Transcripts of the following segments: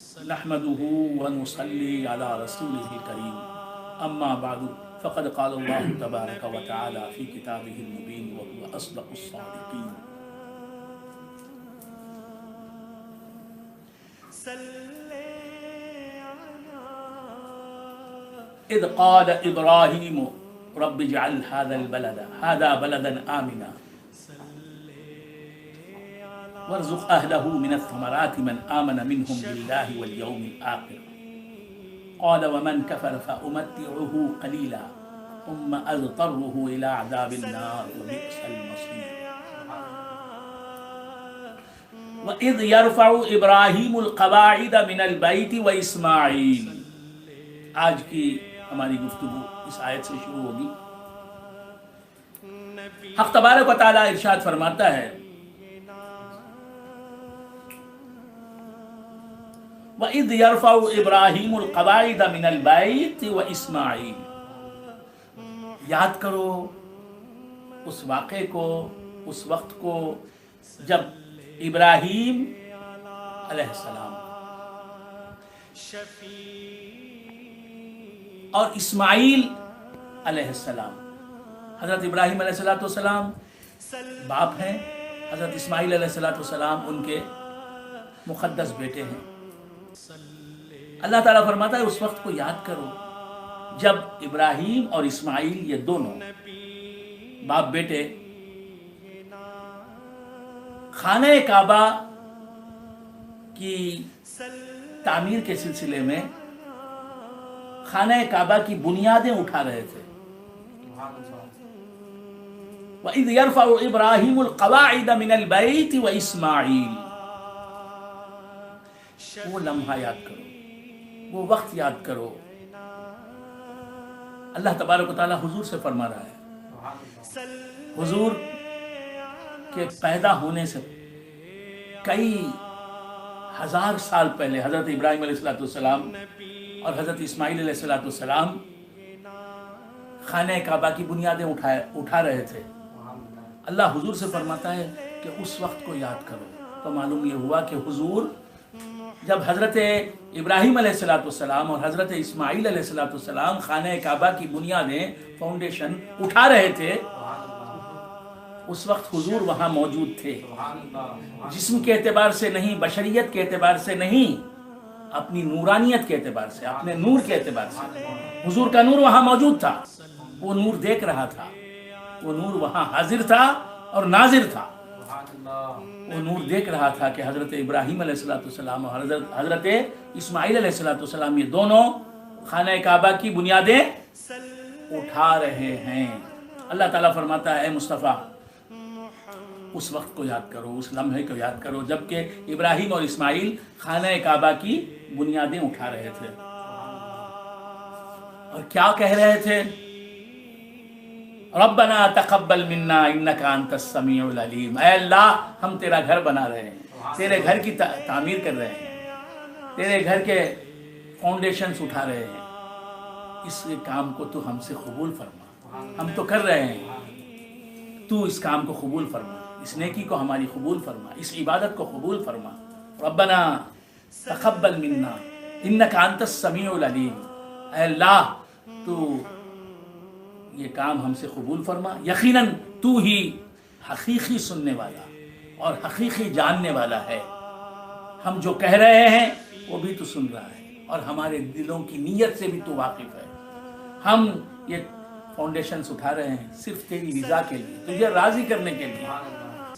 نحمده ونصلي على رسوله الكريم أما بعد فقد قال الله تبارك وتعالى في كتابه المبين وهو أصدق الصادقين إذ قال إبراهيم رب اجعل هذا بلدا آمنا وارزق أهله من الثمرات من آمن منهم بالله واليوم الآخر قال ومن كفر فأمتعه قليلا ثم أضطره إلى عذاب النار وبئس المصير وإذ يرفع إبراهيم القواعد من البيت وإسماعيل. آج کی ہماری گفتگو اس آیت سے شروع ہوگی. حق تبارک و تعالی ارشاد فرماتا ہے وَإِذْ يَرْفَعُ إِبْرَاهِيمُ الْقَوَاعِدَ مِنَ الْبَيْتِ وَإِسْمَاعِيلُ. یاد کرو اس واقعے کو، اس وقت کو جب ابراہیم علیہ السلام اور اسماعیل علیہ السلام، حضرت ابراہیم علیہ السلام باپ ہیں، حضرت اسماعیل علیہ السلام ان کے مقدس بیٹے ہیں. اللہ تعالیٰ فرماتا ہے اس وقت کو یاد کرو جب ابراہیم اور اسماعیل یہ دونوں باپ بیٹے خانہ کعبہ کی تعمیر کے سلسلے میں خانہ کعبہ کی بنیادیں اٹھا رہے تھے. وَإِذْ يَرْفَعُ إِبْرَاهِيمُ الْقَوَاعِدَ مِنَ الْبَيْتِ وَإِسْمَاعِيلُ. وہ لمحہ یاد کرو، وہ وقت یاد کرو. اللہ تبارک و تعالی حضور سے فرما رہا ہے. حضور کے پیدا ہونے سے کئی ہزار سال پہلے حضرت ابراہیم علیہ السلام اور حضرت اسماعیل علیہ السلام خانہ کعبہ کی بنیادیں اٹھا رہے تھے. اللہ حضور سے فرماتا ہے کہ اس وقت کو یاد کرو. تو معلوم یہ ہوا کہ حضور جب حضرت ابراہیم علیہ السلام اور حضرت اسماعیل علیہ السلام خانہ کعبہ کی بنیادیں فاؤنڈیشن اٹھا رہے تھے، اس وقت حضور وہاں موجود تھے. جسم کے اعتبار سے نہیں، بشریت کے اعتبار سے نہیں، اپنی نورانیت کے اعتبار سے، اپنے نور کے اعتبار سے حضور کا نور وہاں موجود تھا. وہ نور دیکھ رہا تھا، وہ نور وہاں حاضر تھا اور ناظر تھا. وہ نور دیکھ رہا تھا کہ حضرت ابراہیم علیہ السلام اور حضرت اسماعیل علیہ السلام یہ دونوں خانہ کعبہ کی بنیادیں اٹھا رہے ہیں. اللہ تعالیٰ فرماتا ہے اے مصطفیٰ اس وقت کو یاد کرو، اس لمحے کو یاد کرو جب کہ ابراہیم اور اسماعیل خانہ کعبہ کی بنیادیں اٹھا رہے تھے. اور کیا کہہ رہے تھے؟ ربنا تقبل منا انک انت السمیع العلیم. اے اللہ ہم تیرا گھر بنا رہے ہیں، تیرے گھر کی تعمیر کر رہے ہیں، تیرے گھر کے فاؤنڈیشنز اٹھا رہے ہیں. اس کام کو تو ہم سے قبول فرما. ہم تو کر رہے ہیں، تو اس کام کو قبول فرما، اس نیکی کو ہماری قبول فرما، اس عبادت کو قبول فرما. ربنا تقبل منا انک انت السمیع العلیم. اے اللہ تو یہ کام ہم سے قبول فرما. یقیناً تو ہی حقیقی سننے والا اور حقیقی جاننے والا ہے. ہم جو کہہ رہے ہیں وہ بھی تو سن رہا ہے اور ہمارے دلوں کی نیت سے بھی تو واقف ہے. ہم یہ فاؤنڈیشنز اٹھا رہے ہیں صرف تیری رضا کے لیے، تجھے راضی کرنے کے لیے،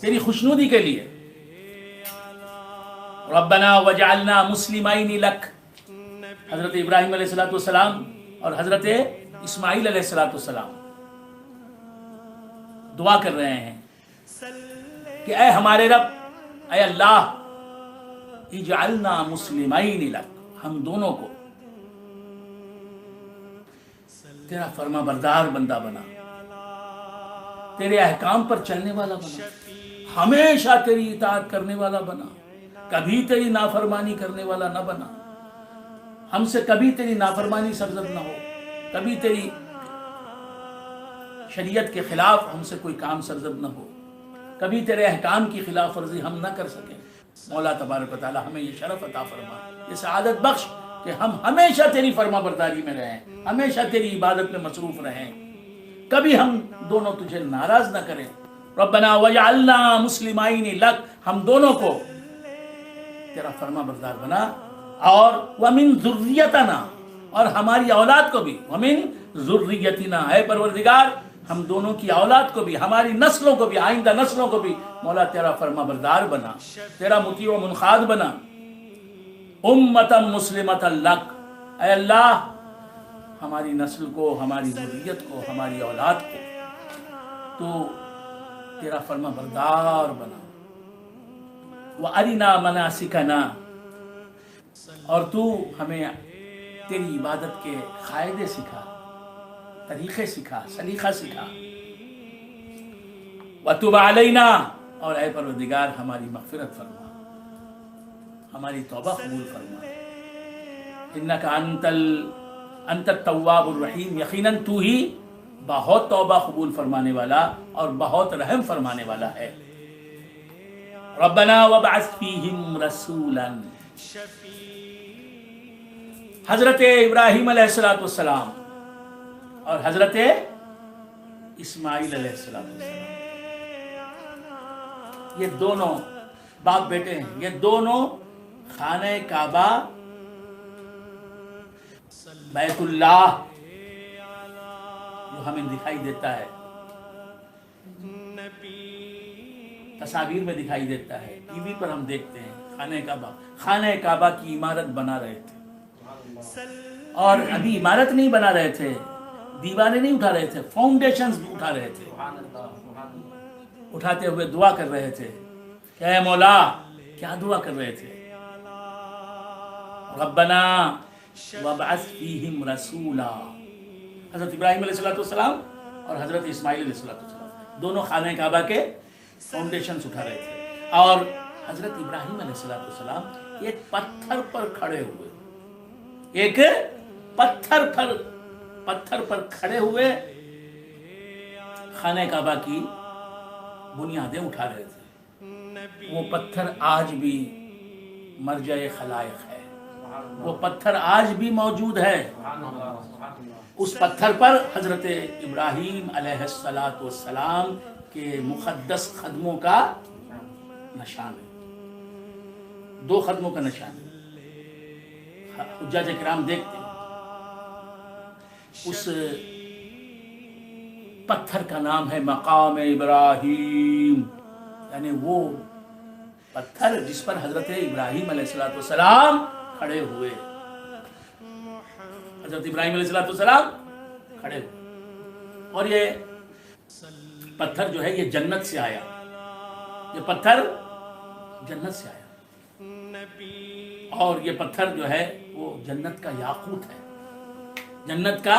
تیری خوشنودی کے لیے. ربنا وجعلنا مسلمین لک. حضرت ابراہیم علیہ السلام اور حضرت اسماعیل علیہ السلام دعا کر رہے ہیں کہ اے ہمارے رب، اے اللہ اجعلنا مسلمین لک، ہم دونوں کو تیرا فرما بردار بندہ بنا، تیرے احکام پر چلنے والا بنا، ہمیشہ تیری اطاعت کرنے والا بنا، کبھی تیری نافرمانی کرنے والا نہ بنا. ہم سے کبھی تیری نافرمانی سرزد نہ ہو، کبھی تیری شریعت کے خلاف ہم سے کوئی کام سرزد نہ ہو، کبھی تیرے احکام کی خلاف ورزی ہم نہ کر سکیں. مولا تبارک و تعالی ہمیں یہ شرف عطا فرما، یہ سعادت بخش کہ ہم ہمیشہ تیری فرما برداری میں رہیں، ہمیشہ تیری عبادت میں مصروف رہیں، کبھی ہم دونوں تجھے ناراض نہ کریں۔ ربنا وجعلنا مسلمین لک، ہم دونوں کو تیرا فرما بردار بنا، اور ومن ذریتنا، اور ہماری اولاد کو بھی، ومن ذریتنا، اے پروردگار ہم دونوں کی اولاد کو بھی، ہماری نسلوں کو بھی، آئندہ نسلوں کو بھی مولا تیرا فرما بردار بنا، تیرا مطیع و منقاد بنا۔ امتا مسلمتا لک، اے اللہ ہماری نسل کو، ہماری ذریت کو، ہماری اولاد کو تو تیرا فرما بردار بنا۔ وَأَرِنَا مَنَاسِكَنَا، اور تو ہمیں تیری عبادت کے قاعدے سکھا، طریقے سکھا، سلیقہ سکھا۔ وَتُبْ عَلَيْنَا، اور اے پروردگار ہماری مغفرت فرما، ہماری توبہ قبول فرما۔ اِنَّكَ أَنْتَ التَّوَّابُ الرَّحِيمُ، یقیناً تو ہی بہت توبہ قبول فرمانے والا اور بہت رحم فرمانے والا ہے۔ ربنا وابعث فیہم رسولا، حضرت ابراہیم علیہ السلام اور حضرت اسماعیل علیہ السلام، یہ دونوں باپ بیٹے ہیں، یہ دونوں خانہ کعبہ، بیت اللہ جو ہمیں دکھائی دیتا ہے، تصاویر میں دکھائی دیتا ہے، ٹی وی پر ہم دیکھتے ہیں، خانہ کعبہ کی عمارت بنا رہے تھے، اور ابھی عمارت نہیں بنا رہے تھے، دیواریں نہیں اٹھا رہے تھے، فاؤنڈیشنز اٹھا رہے تھے، اٹھاتے ہوئے دعا کر رہے تھے کہ اے مولا، کیا دعا کر رہے تھے؟ ربنا وابعث فیہم رسولا، حضرت ابراہیم علیہ السلام اور حضرت اسماعیل علیہ السلام دونوں خانہ کعبہ کے فاؤنڈیشنز اٹھا رہے تھے، اور حضرت ابراہیم علیہ السلام ایک پتھر پر کھڑے ہوئے، ایک پتھر پر کھڑے ہوئے خانہ کعبہ کی بنیادیں اٹھا رہے تھے۔ وہ پتھر آج بھی مرجع خلائق ہے، وہ پتھر آج بھی موجود ہے، اس پتھر پر حضرت ابراہیم علیہ السلام کے مقدس قدموں کا نشان ہے، 2 قدموں کا نشان ہے۔ حجاج کرام دیکھتے ہیں، اس پتھر کا نام ہے مقام ابراہیم، یعنی وہ پتھر جس پر حضرت ابراہیم علیہ السلام کھڑے ہوئے، حضرت ابراہیم علیہ السلام کھڑے ہوئے، اور یہ پتھر جو ہے یہ جنت سے آیا، یہ پتھر جنت سے آیا، اور یہ پتھر جو ہے وہ جنت کا یاقوت ہے، جنت کا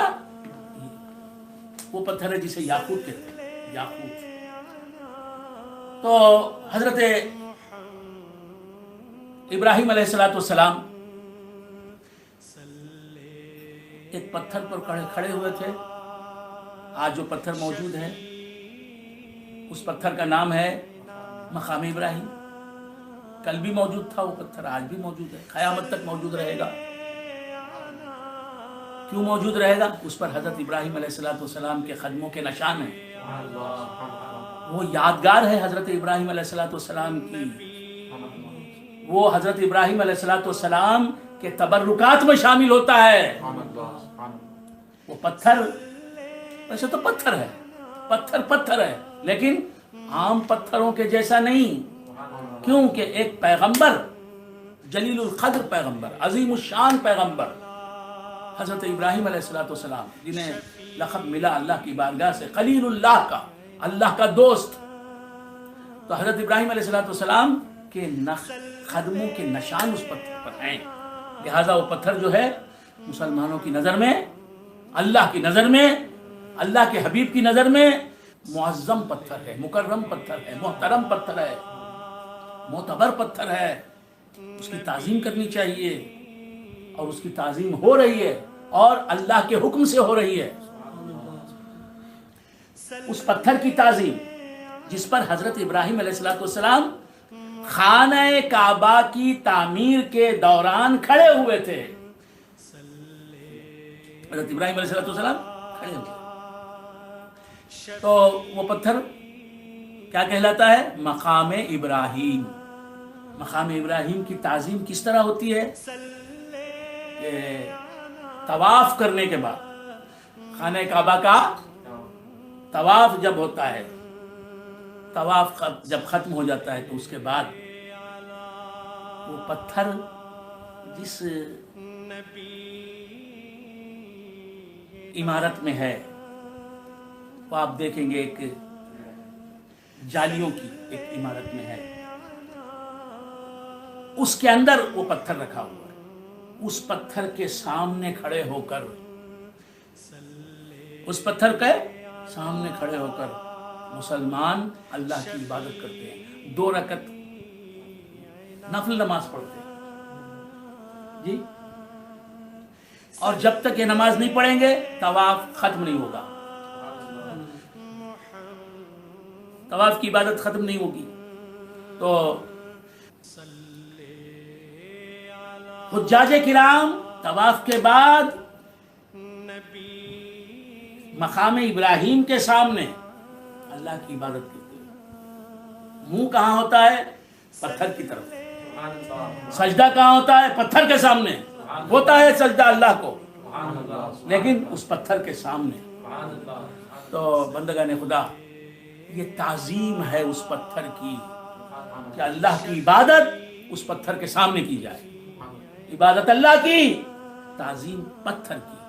وہ پتھر ہے جسے یاقوت کہتے ہیں، یاقوت۔ تو حضرت ابراہیم علیہ السلام ایک پتھر پر کھڑے ہوئے تھے، آج جو پتھر موجود ہے اس پتھر کا نام ہے مقام ابراہیم، کل بھی موجود تھا وہ پتھر، آج بھی موجود ہے، قیامت تک موجود رہے گا۔ کیوں موجود رہے گا؟ اس پر حضرت ابراہیم علیہ السلام کے قدموں کے نشان ہیں، وہ یادگار ہے حضرت ابراہیم علیہ السلام کی، وہ حضرت ابراہیم علیہ السلام کے تبرکات میں شامل ہوتا ہے۔ وہ پتھر ویسے تو پتھر ہے، پتھر ہے، لیکن عام پتھروں کے جیسا نہیں، کیونکہ ایک پیغمبر، جلیل القدر پیغمبر، عظیم الشان پیغمبر حضرت ابراہیم علیہ السلام، جنہیں لقب ملا اللہ کی بارگاہ سے خلیل اللہ کا، اللہ کا دوست، تو حضرت ابراہیم علیہ السلام کے قدموں کے نشان اس پتھر پر ہیں، لہذا وہ پتھر جو ہے مسلمانوں کی نظر میں، اللہ کی نظر میں، اللہ کے حبیب کی نظر میں معظم پتھر ہے، مکرم پتھر ہے، محترم پتھر ہے، معتبر پتھر ہے، اس کی تعظیم کرنی چاہیے، اور اس کی تعظیم ہو رہی ہے، اور اللہ کے حکم سے ہو رہی ہے۔ اس پتھر کی تعظیم جس پر حضرت ابراہیم علیہ السلام خانہ کعبہ کی تعمیر کے دوران کھڑے ہوئے تھے. حضرت ابراہیم علیہ السلام کھڑے ہوئے تو وہ پتھر کیا کہلاتا ہے؟ مقام ابراہیم. مقام ابراہیم کی تعظیم کس طرح ہوتی ہے کہ طواف کرنے کے بعد خانہ کعبہ کا طواف جب ہوتا ہے، طواف جب ختم ہو جاتا ہے تو اس کے بعد وہ پتھر جس عمارت میں ہے وہ آپ دیکھیں گے ایک جالیوں کی ایک عمارت میں ہے، اس کے اندر وہ پتھر رکھا ہوا ہے. اس پتھر کے سامنے کھڑے ہو کر مسلمان اللہ کی عبادت کرتے ہیں. 2 رکعت نفل نماز پڑھتے ہیں جی، اور جب تک یہ نماز نہیں پڑھیں گے طواف ختم نہیں ہوگا، طواف کی عبادت ختم نہیں ہوگی. تو حجاج کرام طواف کے بعد مقام ابراہیم کے سامنے اللہ کی عبادت کرتے ہیں. منہ کہاں ہوتا ہے؟ پتھر کی طرف. سجدہ کہاں ہوتا ہے؟ پتھر کے سامنے ہوتا ہے سجدہ اللہ کو، لیکن اس پتھر کے سامنے. تو بندگان خدا، یہ تعظیم ہے اس پتھر کی کہ اللہ کی عبادت اس پتھر کے سامنے کی جائے. عبادت اللہ کی، تعظیم پتھر کی.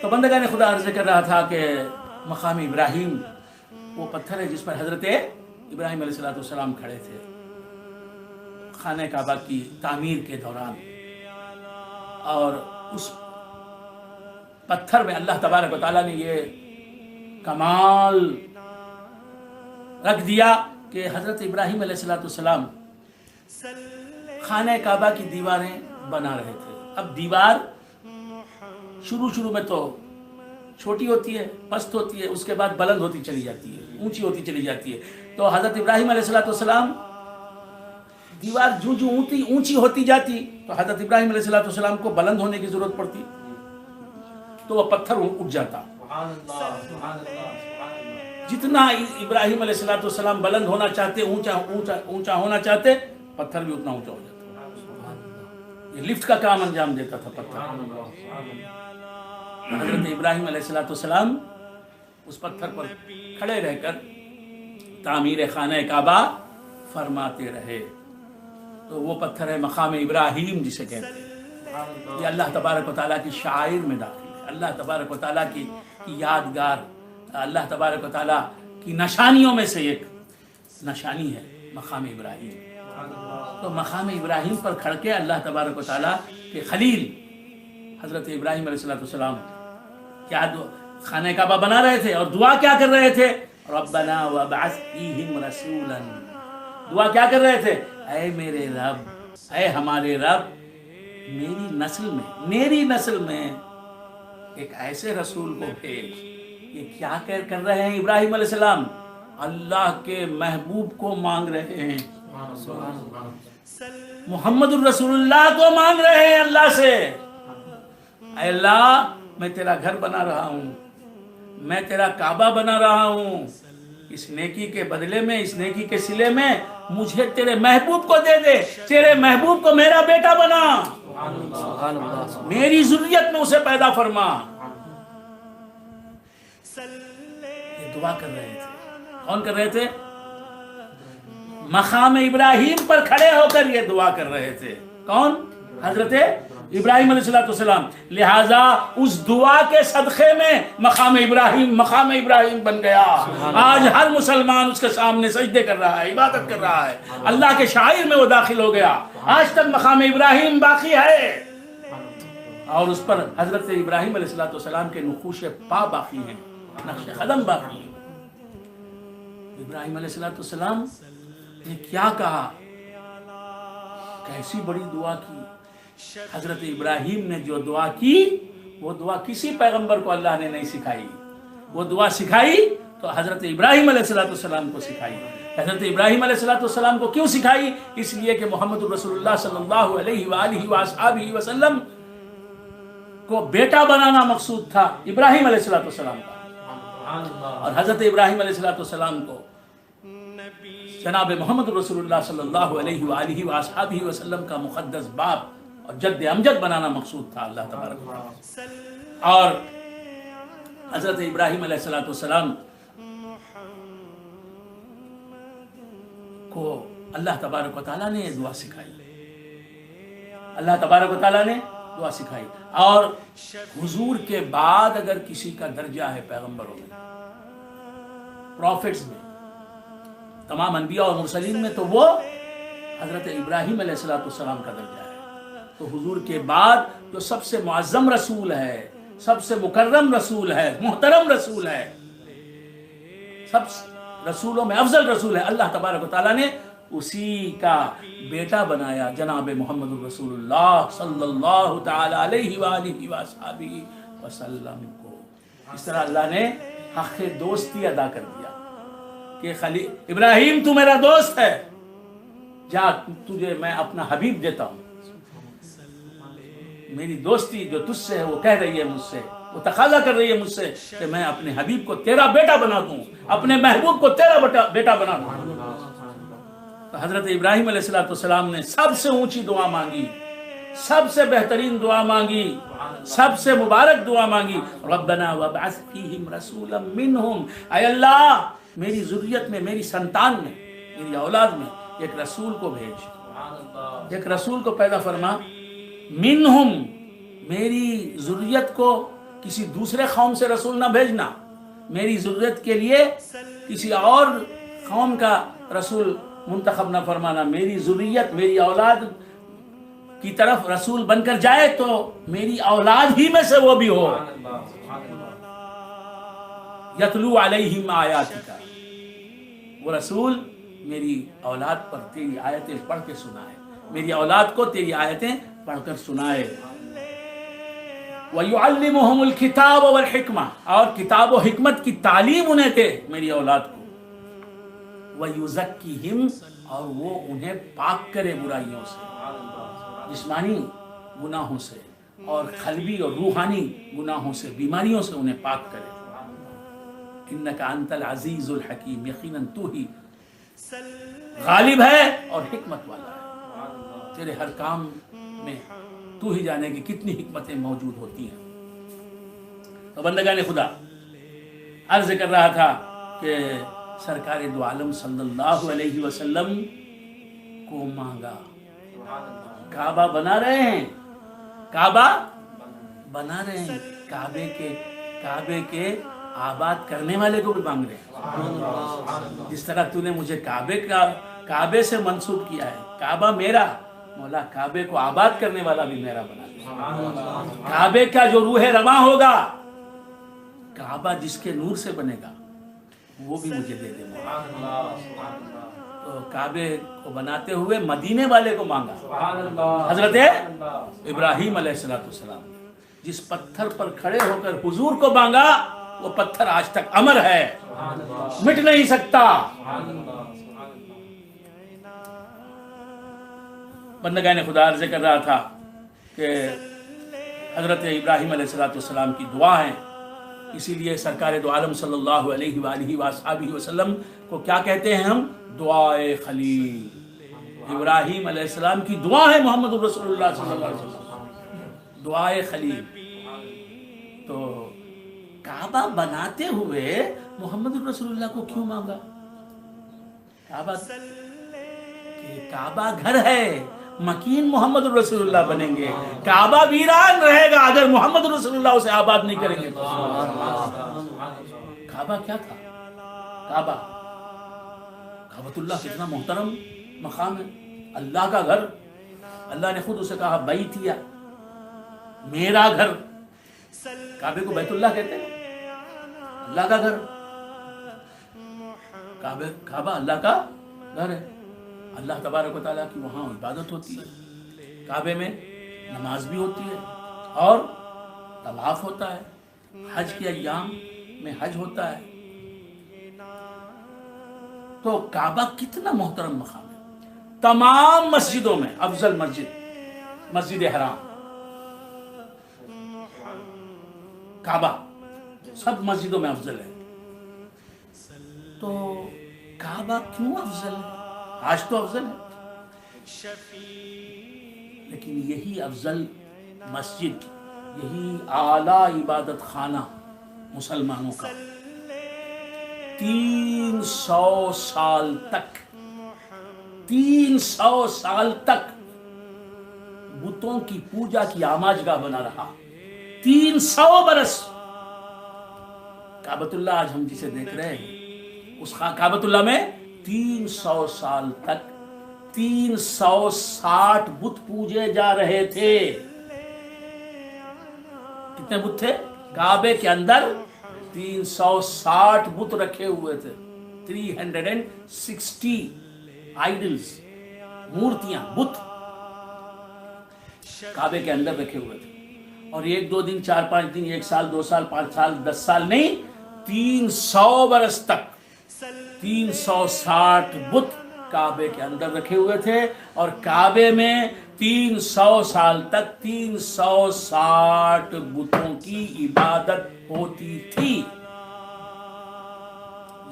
تو بندگان خدا عرض کر رہا تھا کہ مقام ابراہیم وہ پتھر ہے جس پر حضرت ابراہیم علیہ السلام کھڑے تھے خانہ کعبہ کی تعمیر کے دوران. اور اس پتھر میں اللہ تبارک و تعالیٰ نے یہ کمال رکھ دیا کہ حضرت ابراہیم علیہ السلام خانہ کعبہ کی دیواریں بنا رہے تھے. اب دیوار شروع میں تو چھوٹی ہوتی ہے، پست ہوتی ہے، اس کے بعد بلند ہوتی چلی جاتی ہے، اونچی ہوتی چلی جاتی ہے. تو حضرت ابراہیم علیہ السلام دیوار جو اونچی ہوتی جاتی تو حضرت ابراہیم علیہ السلام کو بلند ہونے کی ضرورت پڑتی، تو وہ پتھر اٹھ جاتا. جتنا ابراہیم علیہ السلام بلند ہونا چاہتے، اونچا ہونا چاہتے، پتھر بھی اتنا اونچا ہو جاتا. یہ لفٹ کا کام انجام دیتا تھا پتھر. حضرت ابراہیم علیہ السلام اس پتھر پر کھڑے رہ کر تعمیر خانہ کعبہ فرماتے رہے. تو وہ پتھر ہے مقام ابراہیم جسے کہتے ہیں. یہ اللہ تبارک و تعالیٰ کی شعائر میں داخل ہے، اللہ تبارک و تعالیٰ کی یادگار، اللہ تبارک و تعالیٰ کی نشانیوں میں سے ایک نشانی ہے مقام ابراہیم. تو مقام ابراہیم پر کھڑ کے اللہ تبارک و تعالیٰ کے خلیل حضرت ابراہیم علیہ السلام کیا خانہ کعبہ بنا رہے تھے اور دعا کیا کر رہے تھے؟ ربنا وابعث فیہم رسولا. دعا کیا کر رہے تھے؟ اے میرے رب، اے ہمارے رب، میری نسل میں ایک ایسے رسول کو بھیج. یہ کیا کر رہے ہیں ابراہیم علیہ السلام؟ اللہ کے محبوب کو مانگ رہے ہیں، محمد الرسول اللہ کو مانگ رہے ہیں اللہ سے. اے اللہ، میں تیرا گھر بنا رہا ہوں، میں تیرا کعبہ بنا رہا ہوں، اس نیکی کے بدلے میں، اس نیکی کے صلے میں مجھے تیرے محبوب کو دے دے، تیرے محبوب کو میرا بیٹا بنا، میری ذریت میں اسے پیدا فرما. یہ دعا کر رہے تھے. کون کر رہے تھے؟ مقام ابراہیم پر کھڑے ہو کر یہ دعا کر رہے تھے. کون؟ حضرت ابراہیم علیہ السلام. لہٰذا اس دعا کے صدقے میں مقام ابراہیم بن گیا. آج ہر مسلمان اس کے سامنے سجدے کر رہا ہے، عبادت کر رہا ہے، اللہ کے شاعر میں وہ داخل ہو گیا. آج تک مقام ابراہیم باقی ہے اور اس پر حضرت ابراہیم علیہ السلام کے نقوش پا باقی ہیں، نقش قدم باقی ہیں. ابراہیم علیہ السلام نے کیا کہا، کیسی بڑی دعا کی. حضرت ابراہیم نے جو دعا کی وہ دعا کسی پیغمبر کو اللہ نے نہیں سکھائی. وہ دعا سکھائی تو حضرت ابراہیم علیہ السلام کو سکھائی. حضرت ابراہیم علیہ السلام کو کیوں سکھائی؟ اس لیے کہ محمد رسول اللہ صلی اللہ علیہ وآلہ وآصحابہ وسلم کو بیٹا بنانا مقصود تھا ابراہیم علیہ السلام کا، اور حضرت ابراہیم علیہ السلام کو جناب محمد رسول اللہ صلی اللہ علیہ وآلہ وآصحابہ وسلم کا مقدس باپ اور جد امجد بنانا مقصود تھا اللہ تبارک و تعالی۔ اور حضرت ابراہیم علیہ السلام کو اللہ تبارک و تعالیٰ نے دعا سکھائی، اللہ تبارک و تعالیٰ نے دعا سکھائی۔ اور حضور کے بعد اگر کسی کا درجہ ہے پیغمبروں میں، پروفٹس میں، تمام انبیاء اور مرسلین میں، تو وہ حضرت ابراہیم علیہ السلام کا درجہ ہے۔ تو حضور کے بعد جو سب سے معظم رسول ہے، سب سے مکرم رسول ہے، محترم رسول ہے، سب رسولوں میں افضل رسول ہے، اللہ تبارک و تعالیٰ نے اسی کا بیٹا بنایا جناب محمد رسول اللہ صلی اللہ تعالی علیہ وآلہ وآصحابہ وسلم کو۔ اس طرح اللہ نے حق دوستی ادا کر دیا کہ ابراہیم تو میرا دوست ہے، جا تجھے میں اپنا حبیب دیتا ہوں، میری دوستی جو تجھ سے ہے وہ کہہ رہی ہے مجھ سے، وہ تقاضا کر رہی ہے مجھ سے کہ میں اپنے حبیب کو تیرا بیٹا بنا دوں، اپنے محبوب کو تیرا بیٹا بنا دوں۔ تو حضرت ابراہیم علیہ السلام نے سب سے اونچی دعا مانگی، سب سے بہترین دعا مانگی، سب سے مبارک دعا مانگی، ربنا وابعث فیہم رسولا منہم، اے اللہ میری ذریت میں، میری سنتان میں، میری اولاد میں ایک رسول کو بھیج، ایک رسول کو پیدا فرما، منہم میری ذریت کو کسی دوسرے قوم سے رسول نہ بھیجنا، میری ذریت کے لیے کسی اور قوم کا رسول منتخب نہ فرمانا، میری ذریت، میری اولاد کی طرف رسول بن کر جائے تو میری اولاد ہی میں سے وہ بھی ہو، یتلو علیہم آیاتک، وہ رسول میری اولاد پر تیری آیتیں پڑھ کے سنائے، میری اولاد کو تیری آیتیں پڑھ کر سنائے، وَيُعَلِّمُهُمُ الْكِتَابَ وَالْحِكْمَةَ، اور کتاب و حکمت کی تعلیم انہیں دے میری اولاد کو، وَيُزَكِّهِمْ، اور وہ انہیں پاک کرے برائیوں سے، جسمانی گناہوں سے اور قلبی اور روحانی گناہوں سے، بیماریوں سے انہیں پاک کرے، اِنَّكَ أَنْتَ الْعَزِيزُ الْحَكِيمُ، یقیناً تو ہی غالب ہے اور حکمت والا ہے، تیرے ہر کام میں تو ہی جانے کی کتنی حکمتیں موجود ہوتی ہیں۔ تو بندگان خدا، عرض کر رہا تھا کہ سرکار دو عالم صلی اللہ علیہ وسلم کو مانگا، کعبہ بنا رہے ہیں، کعبہ بنا رہے ہیں، کعبے کے آباد کرنے والے کو بھی مانگ رہے ہیں، جس طرح تو نے مجھے کعبے سے منسوب کیا ہے، کعبہ میرا، مولا کعبے کو آباد کرنے والا بھی میرا بنا دے، کعبے کا جو روح رواں ہوگا، کعبہ جس کے نور سے بنے گا، وہ بھی مجھے دے دے مولا۔ تو کعبے کو بناتے ہوئے مدینے والے کو مانگا، حضرت ابراہیم علیہ السلام، جس پتھر پر کھڑے ہو کر حضور کو مانگا، وہ پتھر آج تک امر ہے، مٹ نہیں سکتا۔ بندگان خدا، عرض کر رہا تھا کہ حضرت ابراہیم علیہ السلام کی دعا ہے، اسی لیے سرکار دو عالم صلی اللہ علیہ وآلہ وآصحابہ وسلم کو کیا کہتے ہیں ہم؟ دعائے خلیل۔ ابراہیم علیہ السلام کی دعا ہے محمد رسول اللہ صلی اللہ علیہ وسلم، دعائے خلیل۔ تو کعبہ بناتے ہوئے محمد رسول اللہ کو کیوں مانگا؟ کعبہ گھر ہے، مکین محمد رسول اللہ بنیں گے، کعبہ ویران رہے گا اگر محمد رسول اللہ اسے آباد نہیں کریں گے۔ کعبہ کیا تھا؟ کعبۃ اللہ کتنا محترم مقام ہے، اللہ کا گھر، اللہ نے خود اسے کہا بیتیا، میرا گھر۔ کعبے کو بیت اللہ کہتے ہیں، اللہ کا گھر، کعبہ اللہ کا گھر ہے، اللہ تبارک و تعالیٰ کی وہاں عبادت ہوتی ہے، کعبے میں نماز بھی ہوتی ہے اور طواف ہوتا ہے، حج کے ایام میں حج ہوتا ہے۔ تو کعبہ کتنا محترم مقام ہے. تمام مسجدوں میں افضل مسجد مسجد حرام، کعبہ سب مسجدوں میں افضل ہے. تو کعبہ کیوں افضل ہے؟ آج تو افضل ہے، لیکن یہی افضل مسجد، یہی اعلیٰ عبادت خانہ مسلمانوں کا 300 سال تک 300 سال تک بتوں کی پوجا کی آماجگاہ بنا رہا. 300 برس کعبۃ اللہ آج ہم جسے دیکھ رہے ہیں، اس کعبۃ اللہ میں 300 سال تک 360 بت پوجے جا رہے تھے. کتنے بت تھے؟ کعبے کے اندر 360 بت رکھے ہوئے تھے. 360 آئیڈلز، مورتیاں، بت کعبے کے اندر رکھے ہوئے تھے. اور 1-2 دن 4-5 دن 1 سال 2 سال 5 سال 10 سال نہیں، 300 برس تک 360 بت کعبے کے اندر رکھے ہوئے تھے. اور کعبے میں 300 سال تک 360 بتوں کی عبادت ہوتی تھی.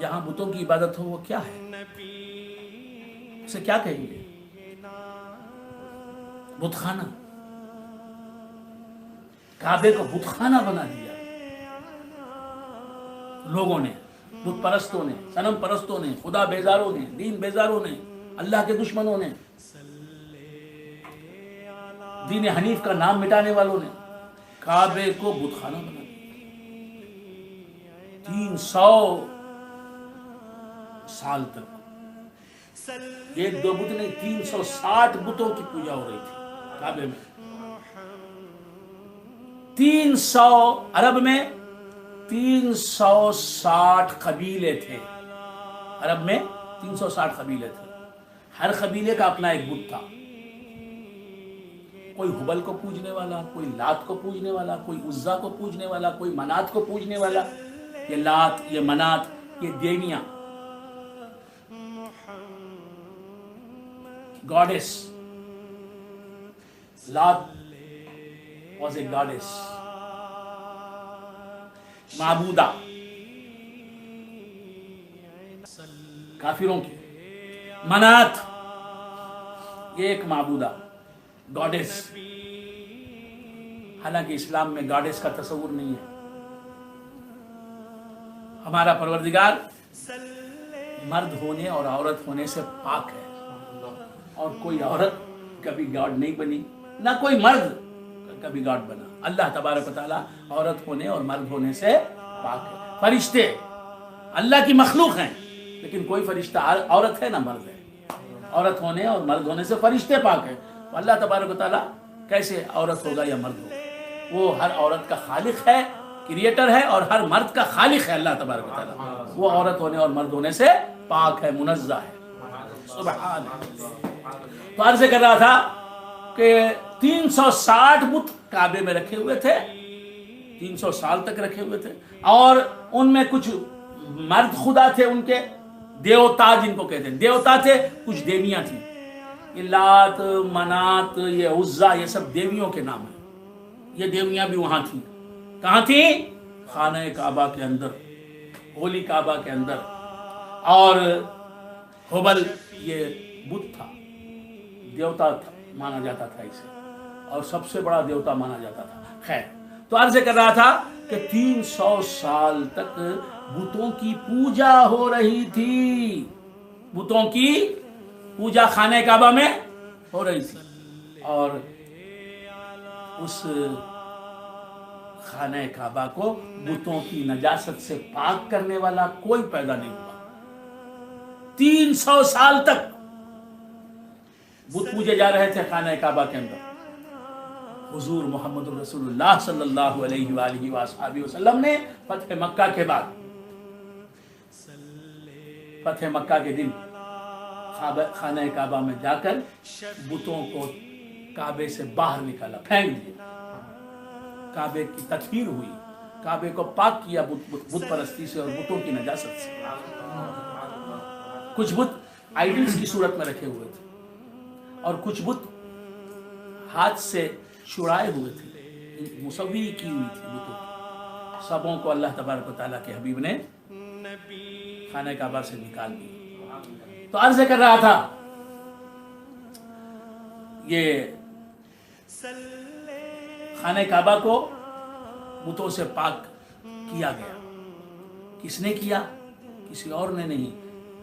یہاں بتوں کی عبادت ہو وہ کیا ہے؟ اسے کیا کہیں گے؟ بت خانہ. کعبے کو بت خانہ بنا دیا لوگوں نے، بت پرستوں نے، صنم پرستوں نے، خدا بیزاروں نے، دین بیزاروں نے، اللہ کے دشمنوں نے، دین حنیف کا نام مٹانے والوں نے کعبے کو بت خانہ بنا دیا. 300 سال تک 1-2 بت نہیں، 360 بتوں کی پوجا ہو رہی تھی کعبے میں. 300 عرب میں 360 قبیلے تھے. عرب میں 360 قبیلے تھے. ہر قبیلے کا اپنا ایک بت تھا. کوئی ہبل کو پوجنے والا، کوئی لات کو پوجنے والا، کوئی عزا کو پوجنے والا، کوئی منات کو پوجنے والا. یہ لات، یہ منات، یہ دیویاں، گاڈیس. لات was a goddess، معبودہ کافروں کی. منات یہ ایک معبودہ، گاڈیس. حالانکہ اسلام میں گاڈیس کا تصور نہیں ہے. ہمارا پروردگار مرد ہونے اور عورت ہونے سے پاک ہے، اور کوئی عورت کبھی گاڈ نہیں بنی، نہ کوئی مرد کبھی گاڈ بنا. اللہ تبارک و تعالیٰ عورت ہونے اور مرد ہونے سے پاک ہے. فرشتے اللہ کی مخلوق ہیں، لیکن کوئی فرشتہ عورت ہے نہ مرد ہے. عورت ہونے اور مرد ہونے سے فرشتے پاک ہیں. تو اللہ تبارک و تعالیٰ کیسے عورت ہوگا یا مرد ہوگا؟ وہ ہر عورت کا خالق ہے، کریٹر ہے، اور ہر مرد کا خالق ہے اللہ تبارک و تعالیٰ. وہ عورت ہونے اور مرد ہونے سے پاک ہے، منزہ ہے. سبحان اللہ. تو عرض کر رہا تھا کہ 360 بت کعبے میں رکھے ہوئے تھے، 300 سال تک رکھے ہوئے تھے. اور ان میں کچھ مرد خدا تھے، ان کے دیوتا جن کو کہتے ہیں دیوتا تھے، کچھ دیویاں تھیں. یہ لات، منات، یہ عزا، یہ سب دیویوں کے نام ہیں. یہ دیویاں بھی وہاں تھیں. کہاں تھیں؟ خانہ کعبہ کے اندر، ہولی کعبہ کے اندر. اور ہبل یہ بت تھا، دیوتا تھا، مانا جاتا تھا اسے، اور سب سے بڑا دیوتا مانا جاتا تھا. خیر، تو عرض کر رہا تھا کہ 300 سال تک بتوں کی پوجا ہو رہی تھی. بتوں کی پوجا خانہ کعبہ میں ہو رہی تھی. اور اس خانہ کعبہ کو بتوں کی نجاست سے پاک کرنے والا کوئی پیدا نہیں ہوا. 300 سال تک بت پوجے جا رہے تھے خانہ کعبہ کے اندر. حضور محمد رسول اللہ صلی اللہ علیہ وآلہ وآلہ وسلم نے فتح مکہ کے بعد، فتح مکہ کے دن خانہ کعبہ میں جا کر بتوں کو کعبے سے باہر نکالا، پھینک دیا. کعبے کی تطہیر ہوئی، کعبے کو پاک کیا بت پرستی سے اور بتوں کی نجاست سے. کچھ بت آئیڈلز کی صورت میں رکھے ہوئے تھے اور کچھ بت ہاتھ سے چھڑائے ہوئے تھے، مصوری کی ہوئی تھی بتوں کی، سبوں کو اللہ تبارک و تعالیٰ کے حبیب نے خانہ کعبہ سے نکال دی۔ تو عرض کر رہا تھا یہ خانہ کعبہ کو بتوں سے پاک کیا گیا، کس نے کیا؟ کسی اور نے نہیں،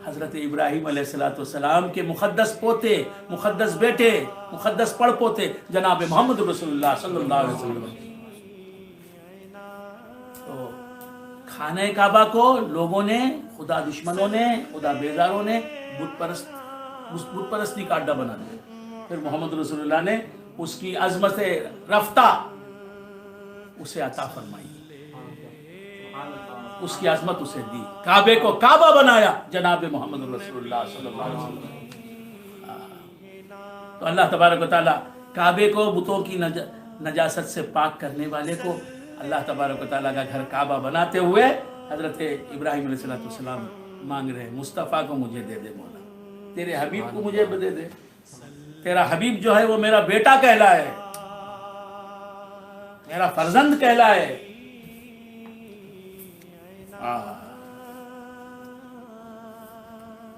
حضرت ابراہیم علیہ السلام کے مقدس پوتے، مقدس بیٹے، مقدس پڑ پوتے جناب محمد رسول اللہ صلی اللہ علیہ وسلم۔ تو خانہ کعبہ کو لوگوں نے، خدا دشمنوں نے، خدا بیزاروں نے بت پرستی کا اڈا بنا دیا۔ پھر محمد رسول اللہ نے اس کی عظمت رفتہ اسے عطا فرمائی، اس کی عظمت اسے دی، کعبے کو کعبہ بنایا جناب محمد رسول اللہ صلی اللہ علیہ وسلم۔ تو اللہ تبارک و تعالیٰ کعبے کو بتوں کی نجاست سے پاک کرنے والے کو اللہ تبارک و تعالیٰ کا گھر کعبہ بناتے ہوئے حضرت ابراہیم علیہ السلام مانگ رہے ہیں، مصطفیٰ کو مجھے دے دے مولا، تیرے حبیب کو مجھے دے دے، تیرا حبیب جو ہے وہ میرا بیٹا کہلائے، میرا فرزند کہلائے۔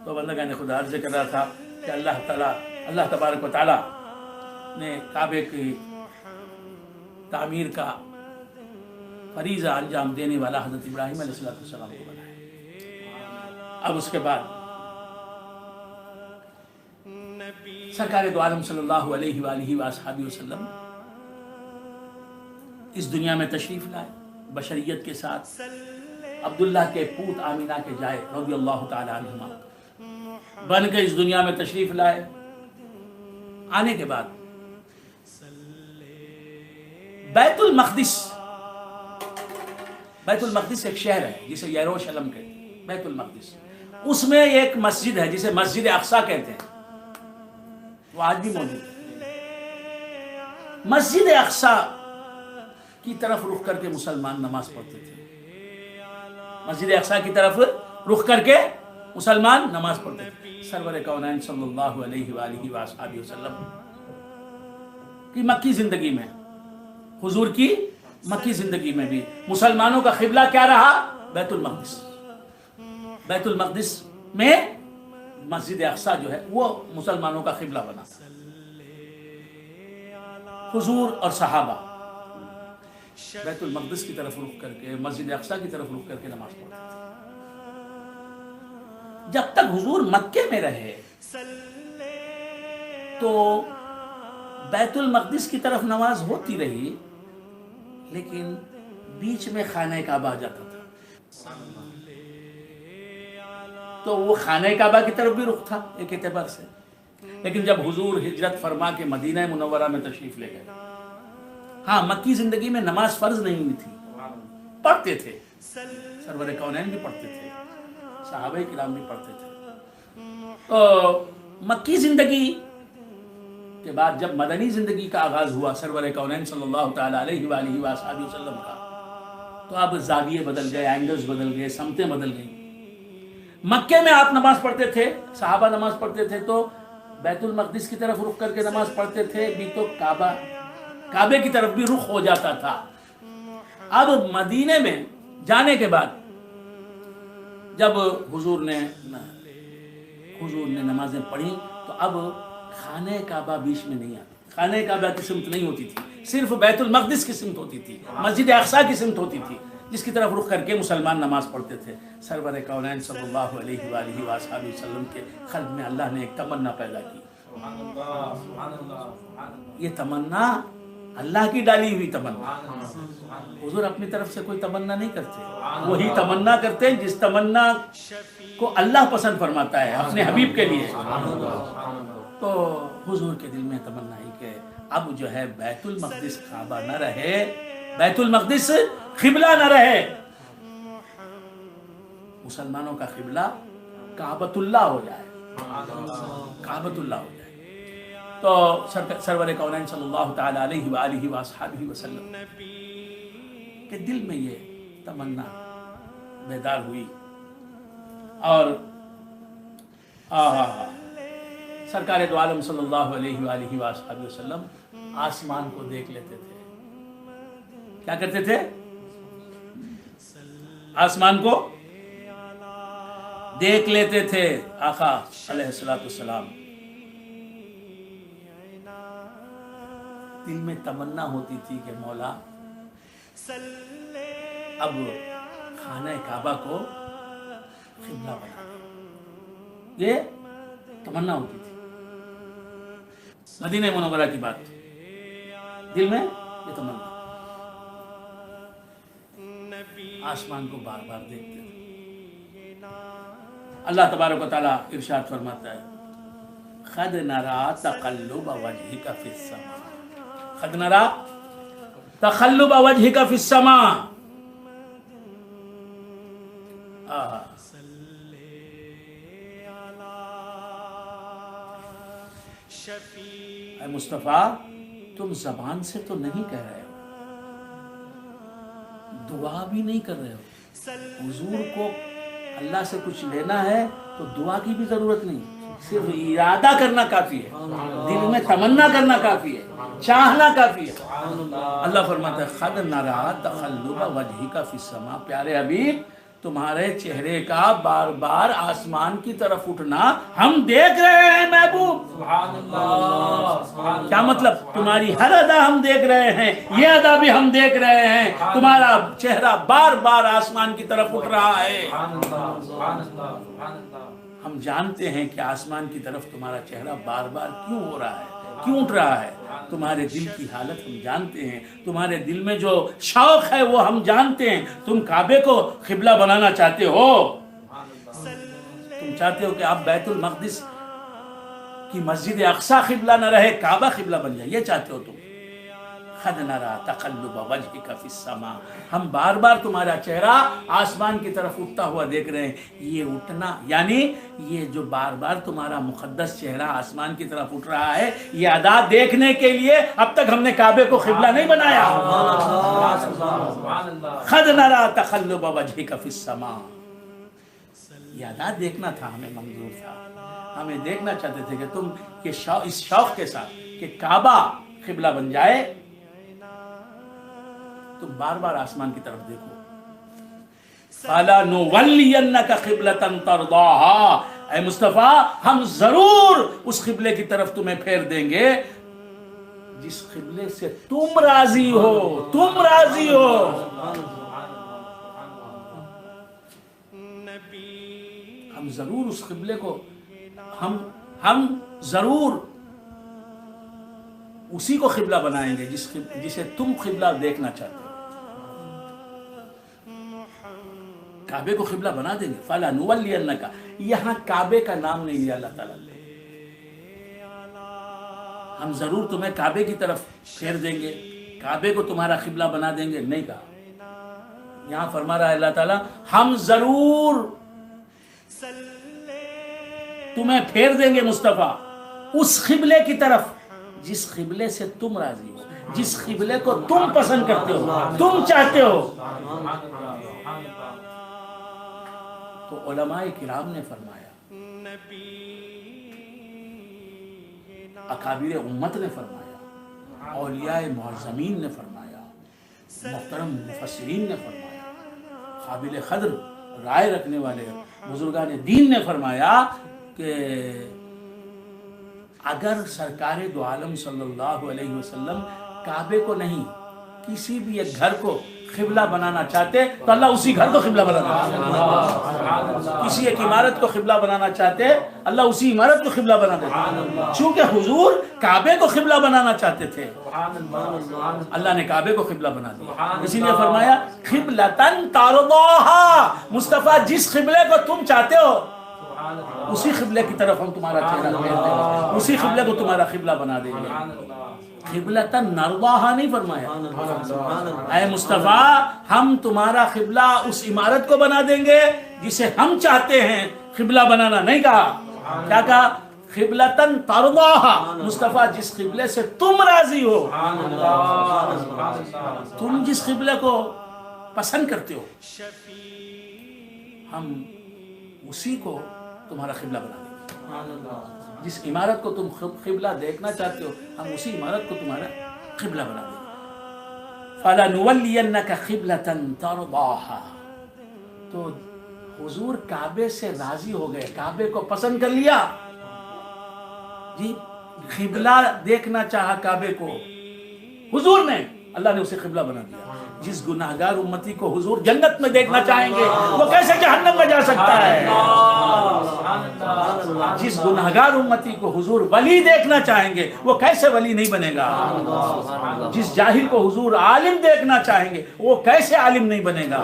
تو بندگان خدا عرض کر رہا تھا کہ اللہ تبارک و تعالیٰ نے کعبے کی تعمیر کا فریضہ انجام دینے والا حضرت ابراہیم علیہ السلام کو بنایا۔ اب اس کے بعد سرکار دو عالم صلی اللہ علیہ وآلہ وآصحابہ وسلم اس دنیا میں تشریف لائے بشریت کے ساتھ، عبداللہ کے پوت آمینہ کے جائے رضی اللہ تعالی عنہما بن کے اس دنیا میں تشریف لائے۔ آنے کے بعد بیت المقدس ایک شہر ہے جسے یروشلم کہتے ہیں، بیت المقدس، اس میں ایک مسجد ہے جسے مسجد اقصی کہتے ہیں، وہ آج بھی موجود ہے۔ مسجد اقصی کی طرف رخ کر کے مسلمان نماز پڑھتے تھے، مسجد اقصی کی طرف رخ کر کے مسلمان نماز پڑھتے تھے۔ سرور کونین صلی اللہ علیہ وآلہ وآصحابہ وسلم کی مکی زندگی میں، حضور کی مکی زندگی میں بھی مسلمانوں کا قبلہ کیا رہا؟ بیت المقدس۔ بیت المقدس میں مسجد اقصی جو ہے وہ مسلمانوں کا قبلہ بنا تھا۔ حضور اور صحابہ بیت المقدس کی طرف رخ کر کے، مسجد اقصی کی طرف رخ کر کے نماز پڑھتے تھے۔ جب تک حضور مکے میں رہے تو بیت المقدس کی طرف نماز ہوتی رہی، لیکن بیچ میں خانہ کعبہ آ جاتا تھا، تو وہ خانہ کعبہ کی طرف بھی رخ تھا ایک اعتبار سے۔ لیکن جب حضور ہجرت فرما کے مدینہ منورہ میں تشریف لے گئے، ہاں مکی زندگی میں نماز فرض نہیں ہوئی تھی، پڑھتے تھے، سرور کونین بھی پڑھتے تھے، صحابہ کرام بھی پڑھتے تھے۔ تو مکی زندگی کے بعد جب مدنی زندگی کا آغاز ہوا سرور کونین صلی اللہ تعالی علیہ وآلہ وآصحابہ وسلم کا، تو اب زاویے بدل گئے، اینگلز بدل گئے، سمتیں بدل گئیں۔ مکے میں آپ نماز پڑھتے تھے، صحابہ نماز پڑھتے تھے تو بیت المقدس کی طرف رخ کر کے نماز پڑھتے تھے بھی، تو کعبے کی طرف بھی رخ ہو جاتا تھا۔ اب مدینے میں جانے کے بعد جب حضور نے نمازیں پڑھی تو اب خانہ کعبہ بیچ میں نہیں آتی، خانہ کعبہ کی سمت نہیں ہوتی تھی، صرف بیت المقدس کی سمت ہوتی تھی، مسجد اقصی کی سمت ہوتی تھی، جس کی طرف رخ کر کے مسلمان نماز پڑھتے تھے۔ سرور کونین صلی اللہ علیہ وآلہ وآصحابہ وسلم کے قلب میں اللہ نے ایک تمنا پیدا کی۔ یہ تمنا اللہ کی ڈالی ہوئی تمنا، حضور اپنی طرف سے کوئی تمنا نہیں کرتے، وہی تمنا کرتے ہیں جس تمنا کو اللہ پسند فرماتا ہے اپنے حبیب کے لیے۔ تو حضور کے دل میں تمنا ہی کہ اب جو ہے بیت المقدس کعبہ نہ رہے، بیت المقدس قبلہ نہ رہے، مسلمانوں کا قبلہ کعبۃ اللہ ہو جائے، کعبۃ اللہ ہو جائے۔ تو سرور کونین صلی اللہ تعالی علیہ وآلہ وآصحابہ وسلم کے دل میں یہ تمنا بیدار ہوئی، اور سرکار دو عالم صلی اللہ علیہ وآلہ وآلہ وسلم آسمان کو دیکھ لیتے تھے. کیا کرتے تھے؟ آسمان کو دیکھ لیتے تھے. آقا علیہ السلام دل میں تمنا ہوتی تھی کہ مولا اب خانہ کعبہ کو قبلہ بنا دے. یہ تمنا ہوتی تھی. مدینہ منورہ کی بات دل میں یہ تمنا. آسمان کو بار بار دیکھتے تھے. اللہ تبارک و تعالیٰ ارشاد فرماتا ہے قد نرى تقلب وجهك في السماء. قد نرى تقلب وجهك في السماء. اے مصطفیٰ تم زبان سے تو نہیں کہہ رہے ہو, دعا بھی نہیں کر رہے ہو. حضور کو اللہ سے کچھ لینا ہے تو دعا کی بھی ضرورت نہیں, صرف ارادہ کرنا کافی ہے, دل میں تمنا کرنا کافی ہے, چاہنا کافی ہے. اللہ فرماتا ہے قد نرى تقلب وجهك في السماء. پیارے حبیب تمہارے چہرے کا بار بار آسمان کی طرف اٹھنا ہم دیکھ رہے ہیں محبوب. کیا مطلب؟ تمہاری ہر ادا ہم دیکھ رہے ہیں, یہ ادا بھی ہم دیکھ رہے ہیں. تمہارا چہرہ بار بار آسمان کی طرف اٹھ رہا ہے. ہم جانتے ہیں کہ آسمان کی طرف تمہارا چہرہ بار بار کیوں ہو رہا ہے, کیوں اٹھ رہا ہے. تمہارے دل کی حالت ہم جانتے ہیں, تمہارے دل میں جو شوق ہے وہ ہم جانتے ہیں. تم کعبے کو قبلہ بنانا چاہتے ہو, تم چاہتے ہو کہ آپ بیت المقدس کی مسجد اقصی قبلہ نہ رہے, کعبہ قبلہ بن جائے, یہ چاہتے ہو تم. قد نرى تقلب وجهك في السماء. ہم بار بار تمہارا چہرہ آسمان کی طرف اٹھتا ہوا دیکھ رہے ہیں. یہ اٹھنا یعنی یہ جو بار بار تمہارا مقدس چہرہ آسمان کی طرف اٹھ رہا ہے, یہ ادا دیکھنے کے لیے اب تک ہم نے کعبے کو قبلہ نہیں بنایا. قد نرى تقلب وجهك في السماء. یہ ادا دیکھنا تھا, ہمیں منظور تھا, ہمیں دیکھنا چاہتے تھے کہ تم اس شوق کے ساتھ کہ کعبہ قبلہ بن جائے تم بار بار آسمان کی طرف دیکھو. فَلَنُوَلِّيَنَّكَ قِبْلَةً تَرْضَاهَا. اے مصطفیٰ ہم ضرور اس قبلے کی طرف تمہیں پھیر دیں گے جس قبلے سے تم راضی ہو, تم راضی ہو. ہم ضرور اس قبلے کو ہم ضرور اسی کو قبلہ بنائیں گے جسے تم قبلہ دیکھنا چاہتے ہو. کعبے کو قبلہ بنا دیں گے. فَلَنُوَلِّيَنَّكَ. یہاں کعبے کا نام نہیں لیا اللہ تعالیٰ نے. ہم ضرور تمہیں کعبے کی طرف پھیر دیں گے, کعبے کو تمہارا قبلہ بنا دیں گے, نہیں کہا. یہاں فرما رہا ہے اللہ تعالیٰ ہم ضرور تمہیں پھیر دیں گے مصطفیٰ اس قبلے کی طرف جس قبلے سے تم راضی ہو, جس قبلے کو تم پسند کرتے ہو, تم چاہتے ہو. تو علماء کرام نے فرمایا, اکابر امت نے فرمایا, اولیاء معظمین نے فرمایا, محترم مفسرین نے فرمایا, قابل قدر رائے رکھنے والے بزرگان دین نے فرمایا کہ اگر سرکار دو عالم صلی اللہ علیہ وسلم کعبے کو نہیں کسی بھی ایک گھر کو قبلہ بنانا چاہتے تو اللہ اسی گھر کو قبلہ بنانا چاہتے. کسی ایک عمارت کو قبلہ بنانا چاہتے اللہ اسی عمارت کو قبلہ بنا دیتے. چونکہ حضور کعبے کو قبلہ بنانا چاہتے تھے, اللہ نے کعبے کو قبلہ بنا دیا. اسی لیے فرمایا قبلۃً ترضاها. مصطفیٰ جس قبلے کو تم چاہتے ہو اسی قبلے کی طرف ہم تمہارا چہرہ پھیر دیں گے, اسی قبلے کو تمہارا قبلہ بنا دیں گے. قبلۃً نرضاها نہیں فرمایا. اے مصطفیٰ ہم تمہارا قبلہ اس عمارت کو بنا دیں گے جسے ہم چاہتے ہیں قبلہ بنانا, نہیں کہا. کیا کہا؟ قبلۃً ترضاها. مصطفیٰ جس قبلے سے تم راضی ہو, تم جس قبلے کو پسند کرتے ہو ہم اسی کو تمہارا قبلہ بنا دیں گے. جس عمارت کو تم قبلہ دیکھنا چاہتے ہو ہم اسی عمارت کو تمہارا قبلہ بنا دیں گے. فَلَنُوَلِّيَنَّكَ قِبْلَةً تَرْضَاهَا. تو حضور کعبے سے راضی ہو گئے, کعبے کو پسند کر لیا جی. قبلہ دیکھنا چاہا کعبے کو حضور نے, اللہ نے اسے قبلہ بنا دیا. جس گناہگار امتی کو حضور جنت میں دیکھنا چاہیں گے وہ کیسے جہنم میں جا سکتا ہے؟ جس گناہگار امتی کو حضور ولی دیکھنا چاہیں گے وہ کیسے ولی نہیں بنے گا؟ جس جاہل کو حضور عالم دیکھنا چاہیں گے وہ کیسے عالم نہیں بنے گا؟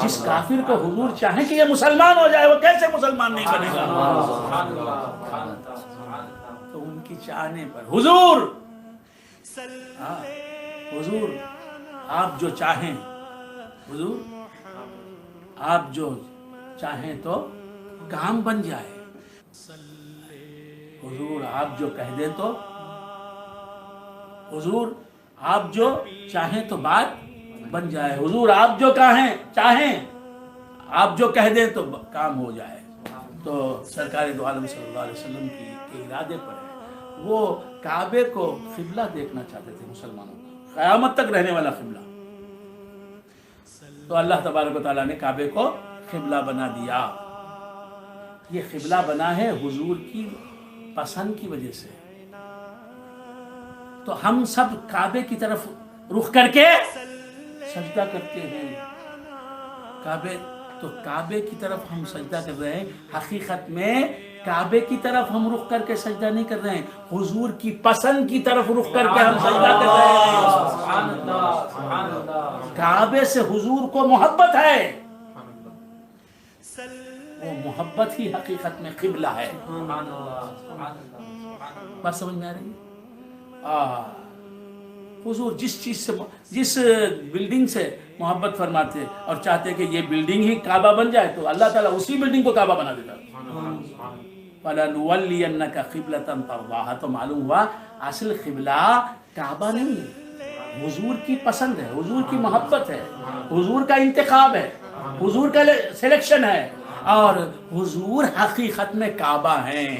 جس کافر کو حضور چاہیں کہ یہ مسلمان ہو جائے وہ کیسے مسلمان نہیں بنے گا؟ تو ان کی چاہنے پر حضور حضور آپ جو چاہیں, حضور آپ جو چاہیں تو کام بن جائے. حضور آپ جو کہہ دیں تو, حضور آپ جو چاہیں تو بات بن جائے. حضور آپ جو چاہیں آپ جو کہہ دیں تو کام ہو جائے. تو سرکار دو عالم صلی اللہ علیہ وسلم کے ارادے پر ہے. وہ کعبے کو قبلہ دیکھنا چاہتے تھے مسلمانوں کو, قیامت تک رہنے والا قبلہ. تو اللہ تبارک و تعالیٰ نے کعبے کو قبلہ بنا دیا. یہ قبلہ بنا ہے حضور کی پسند کی وجہ سے. تو ہم سب کعبے کی طرف رخ کر کے سجدہ کرتے ہیں. کعبے کی طرف ہم سجدہ کر رہے ہیں. حقیقت میں کعبے کی طرف ہم رخ کر کے سجدہ نہیں کر رہے ہیں, حضور کی پسند کی طرف رخ کر کے ہم سجدہ کر رہے ہیں. کعبے سے حضور کو محبت ہے, وہ محبت ہی حقیقت میں قبلہ ہے. بات سمجھ میں آ رہی ہے؟ حضور جس بلڈنگ سے محبت فرماتے اور چاہتے کہ یہ بلڈنگ ہی کعبہ بن جائے تو اللہ تعالیٰ اسی بلڈنگ کو کعبہ بنا دیتا. فَلَنُوَلِّيَنَّكَ قِبْلَةً تَرْضَاهَا. تو معلوم ہوا اصل قبلہ کعبہ نہیں ہے, حضور کی پسند ہے, حضور کی محبت ہے, حضور کا انتخاب ہے, حضور کا سلیکشن ہے. اور حضور حقیقت میں کعبہ ہیں,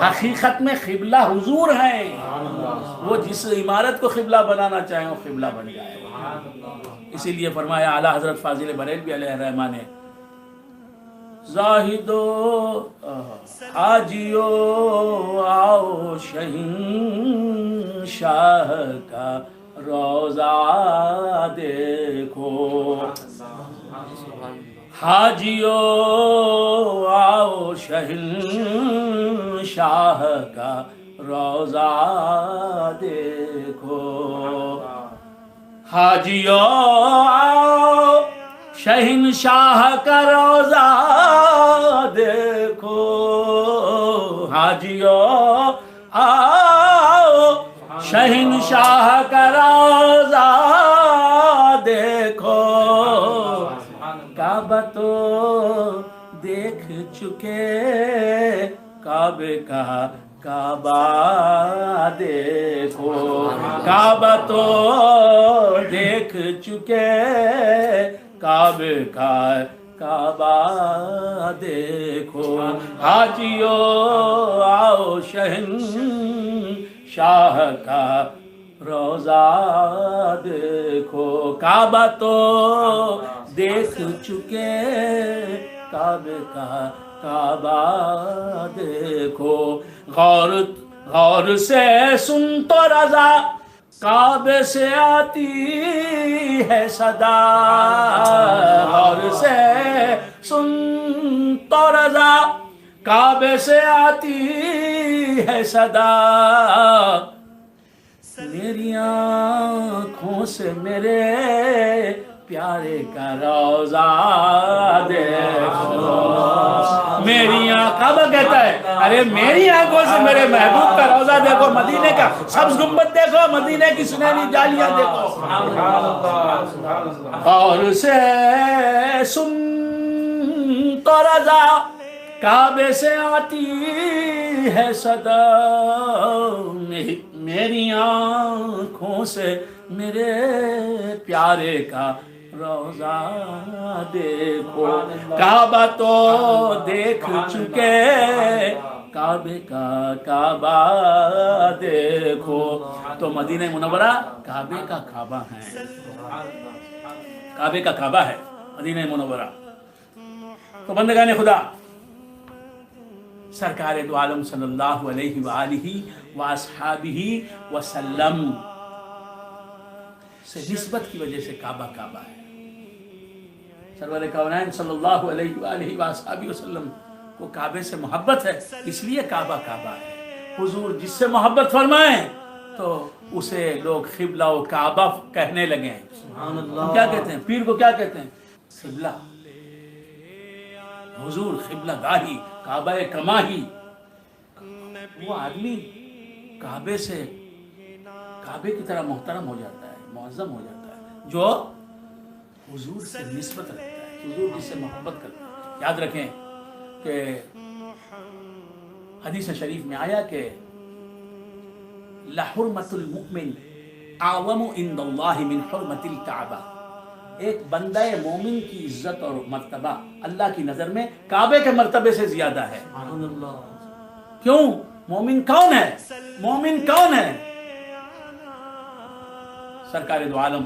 حقیقت میں قبلہ حضور ہیں. وہ جس عمارت کو قبلہ بنانا چاہیں وہ قبلہ بن جائے. اسی لیے فرمایا اعلیٰ حضرت فاضل بریلوی علیہ الرحمہ نے, زاہدو حاجیو آؤ شہنشاہ کا روزہ دیکھو. حاجیو آؤ شہنشاہ کا روزہ دیکھو. حاجیو آؤ شہنشاہ کا روزہ دیکھو. حاجیو آؤ شہنشاہ کا روزہ دیکھو. کعبہ تو دیکھ چکے, کعبے کا کعبہ دیکھو. کعبہ تو دیکھ چکے, کعبے کا کعبہ دیکھو. حاجیو آؤ شہنشاہ کا روزہ دیکھو. کعبہ تو دیکھ چکے, کعبے کا کعبہ دیکھو. غور سے سن تو رضا, کعبے سے آتی ہے صدا. غور سے سن تو رضا, کعبے سے آتی ہے صدا. میری آنکھوں سے میرے پیارے کا روزہ دیکھو. میری کعبہ کہتا ہے ارے میری آنکھوں سے میرے محبوب کا روزہ دیکھو, مدینے کا سبز گنبد دیکھو, مدینے کی سنہری جالیاں دیکھو. اور سے سن تو رضا, کعبے سے آتی ہے صدا. میری آنکھوں سے میرے پیارے کا روزہ دیکھو، کعبہ تو دیکھ چکے، کعبے کا کعبہ دیکھو. تو مدینہ منورہ کعبے کا کعبہ ہے، کعبے کا کعبہ ہے مدینہ منورہ. تو بندگان خدا، سرکار دو عالم صلی اللہ علیہ وآلہ واصحابہ وسلم سے نسبت کی وجہ سے کعبہ کعبہ ہے. سرور کونین صلی اللہ علیہ وآلہ واصحابہ وسلم کو کعبے سے محبت ہے، اس لیے کعبہ کعبہ ہے. حضور جس سے محبت فرمائیں تو اسے لوگ قبلہ و کعبہ کہنے لگے. ہم کیا کہتے ہیں؟ پیر کو کیا کہتے ہیں؟ قبلہ. حضور قبلہ گاہی، کعبہ کماہی. وہ آدمی کعبے کی طرح محترم ہو جاتا ہے، معظم ہو جاتا ہے، جو حضور سے نسبت رکھتا ہے، حضور جس سے محبت کرتا ہے. یاد رکھیں کہ حدیث شریف میں آیا کہ لحرمت المؤمن اعظم عند اللہ من حرمت الکعبہ. ایک بندہ مومن کی عزت اور مرتبہ اللہ کی نظر میں کعبے کے مرتبے سے زیادہ ہے. کیوں؟ مومن کون ہے؟ مومن کون ہے؟ سرکار دو عالم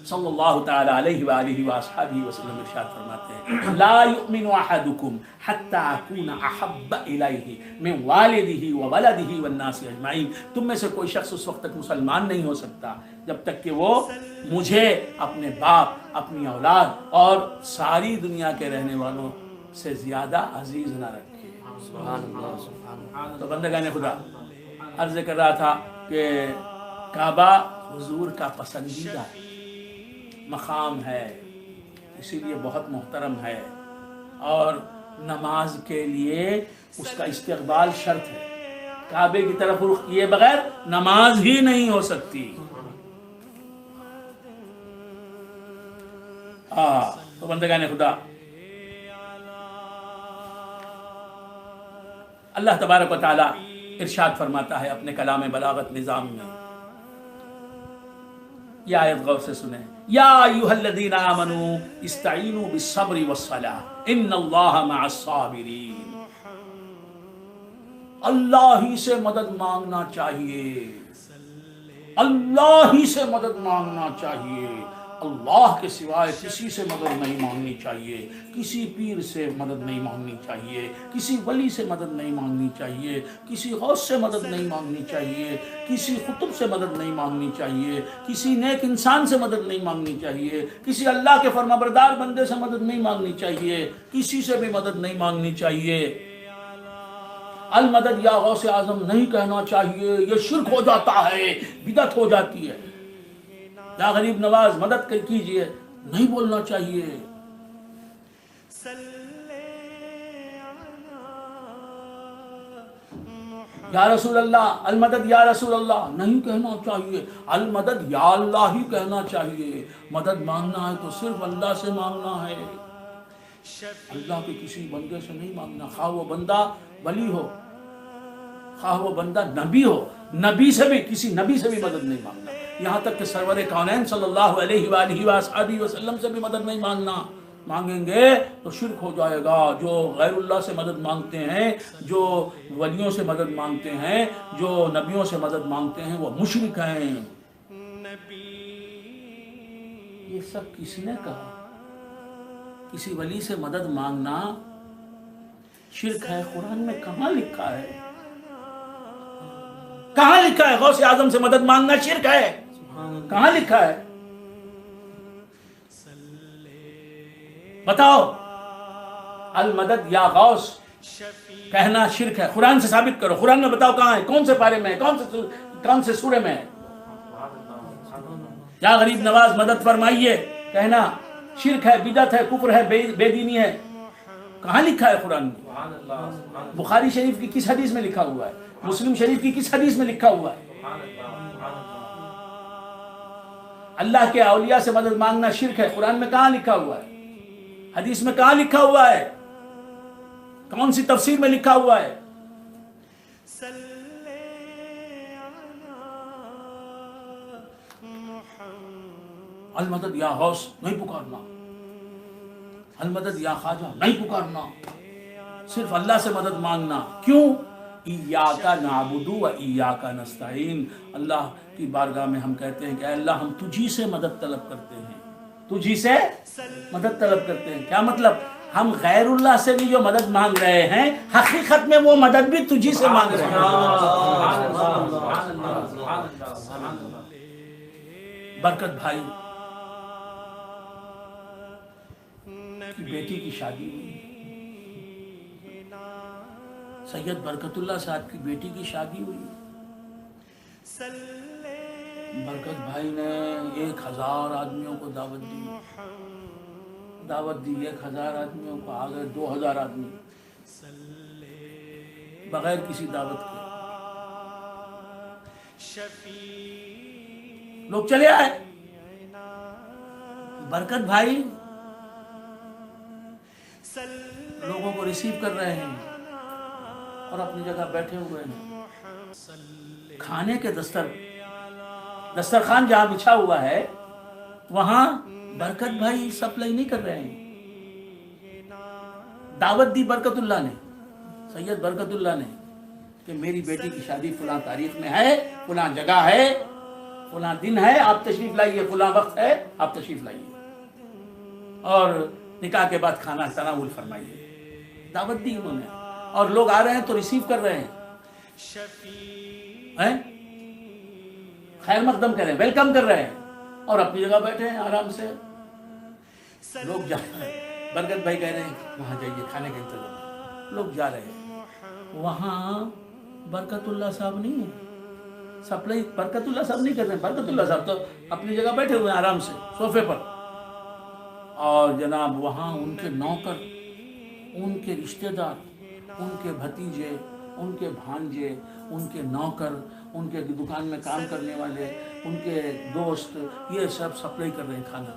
صلی اللہ تعالی علیہ وآلہ وآصحابہ وسلم ارشاد فرماتے ہیں لا یؤمن احدکم حتی اکون احب الیہ من والدہ وولدہ والناس اجمعین. تم میں سے کوئی شخص اس وقت تک مسلمان نہیں ہو سکتا جب تک کہ وہ مجھے، اپنے باپ، اپنی اولاد اور ساری دنیا کے رہنے والوں سے زیادہ عزیز نہ رکھے. سبحان اللہ. تو بندگان خدا، عرض کر رہا تھا کہ کعبہ حضور کا پسندیدہ مقام ہے، اسی لیے بہت محترم ہے، اور نماز کے لیے اس کا استقبال شرط ہے. کعبے کی طرف رخ کیے بغیر نماز ہی نہیں ہو سکتی. تو بندگان خدا، اللہ تبارک و تعالی ارشاد فرماتا ہے اپنے کلام بلاغت نظام میں. یہ آیت غور سے سنیں. یا ایھا الذین آمنوا استعینوا بالصبر والصلاۃ ان اللہ مع الصابرین. اللہ ہی سے مدد مانگنا چاہیے، اللہ ہی سے مدد مانگنا چاہیے. اللہ کے سوائے کسی سے مدد نہیں مانگنی چاہیے، کسی پیر سے مدد نہیں مانگنی چاہیے، کسی ولی سے مدد نہیں مانگنی چاہیے، کسی غوث سے مدد نہیں مانگنی چاہیے، کسی قطب سے مدد نہیں مانگنی چاہیے، کسی نیک انسان سے مدد نہیں مانگنی چاہیے، کسی اللہ کے فرمانبردار بندے سے مدد نہیں مانگنی چاہیے، کسی سے بھی مدد نہیں مانگنی چاہیے. المدد یا غوث اعظم نہیں کہنا چاہیے، یہ شرک ہو جاتا ہے، بدعت ہو جاتی ہے. یا غریب نواز مدد کیجئے نہیں بولنا چاہیے. یا رسول اللہ، المدد یا رسول اللہ نہیں کہنا چاہیے، المدد یا اللہ ہی کہنا چاہیے. مدد مانگنا ہے تو صرف اللہ سے مانگنا ہے، اللہ کے کسی بندے سے نہیں مانگنا. خواہ وہ بندہ ولی ہو، خواہ وہ بندہ نبی ہو، نبی سے بھی، کسی نبی سے بھی مدد نہیں مانگنا. یہاں تک کہ سرور کونین صلی اللہ علیہ وآلہ وآصحابہ وسلم سے بھی مدد نہیں مانگنا. مانگیں گے تو شرک ہو جائے گا. جو غیر اللہ سے مدد مانگتے ہیں، جو ولیوں سے مدد مانگتے ہیں، جو نبیوں سے مدد مانگتے ہیں، وہ مشرک ہیں. یہ سب کس نے کہا؟ کسی ولی سے مدد مانگنا شرک ہے. قرآن میں کہاں لکھا ہے؟ کہاں لکھا ہے غوث اعظم سے مدد مانگنا شرک ہے؟ کہاں لکھا ہے؟ بتاؤ. المدد یا غوث کہنا شرک ہے، قرآن سے ثابت کرو. قرآن میں بتاؤ کہاں ہے، کون سے پارے میں ہے، کون سے سورے میں ہے. یا غریب نواز مدد فرمائیے کہنا شرک ہے، بدعت ہے، کفر ہے، بے دینی ہے. کہاں لکھا ہے قرآن میں؟ بخاری شریف کی کس حدیث میں لکھا ہوا ہے؟ مسلم شریف کی کس حدیث میں لکھا ہوا ہے؟ اللہ کے اولیاء سے مدد مانگنا شرک ہے، قرآن میں کہاں لکھا ہوا ہے؟ حدیث میں کہاں لکھا ہوا ہے؟ کون سی تفسیر میں لکھا ہوا ہے؟ المدد یا غوث نہیں پکارنا، المدد یا خواجہ نہیں پکارنا، صرف اللہ سے مدد مانگنا. کیوں؟ ایاک نعبد و ایاک نستعین. اللہ کی بارگاہ میں ہم کہتے ہیں کہ اے اللہ ہم تجھی سے مدد طلب کرتے ہیں، تجھی سے مدد طلب کرتے ہیں. کیا مطلب؟ ہم غیر اللہ سے بھی جو مدد مانگ رہے ہیں حقیقت میں وہ مدد بھی تجھی سے مانگ رہے ہیں. برکت بھائی کی بیٹی کی شادی ہوئی، سید برکت اللہ صاحب کی بیٹی کی شادی ہوئی. برکت بھائی نے 1000 آدمیوں کو دعوت دی، 1000 آدمیوں کو. آ گئے 2000 آدمی بغیر کسی دعوت کے. لوگ چلے آئے. برکت بھائی لوگوں کو ریسیو کر رہے ہیں اور اپنی جگہ بیٹھے ہوئے ہیں. کھانے کے دسترخوان جہاں بچھا ہوا ہے وہاں برکت بھائی سپلائی نہیں کر رہے ہیں. دعوت دی برکت اللہ نے، سید برکت اللہ نے، کہ میری بیٹی کی شادی فلاں تاریخ میں ہے، فلاں جگہ ہے، فلاں دن ہے، آپ تشریف لائیے، فلاں وقت ہے، آپ تشریف لائیے اور نکاح کے بعد کھانا تناول فرمائیے. دعوت دی انہوں نے اور لوگ آ رہے ہیں تو ریسیو کر رہے ہیں، خیر مقدم کر رہے ہیں، ویلکم کر رہے ہیں اور اپنی جگہ بیٹھے ہیں آرام سے. لوگ جا رہے ہیں. برکت بھائی کہہ رہے ہیں وہاں جائیے کھانے کا انتظام. لوگ جا رہے ہیں. وہاں برکت اللہ صاحب نہیں ہے، سپلائی برکت اللہ صاحب نہیں کر رہے ہیں. برکت اللہ صاحب تو اپنی جگہ بیٹھے ہوئے ہیں آرام سے صوفے پر. اور جناب وہاں ان کے نوکر، ان کے رشتہ دار، ان کے بھتیجے، ان کے بھانجے، ان کے نوکر، ان کے دکان میں کام کرنے والے، ان کے دوست، یہ سب سپلائی کر رہے ہیں کھانا.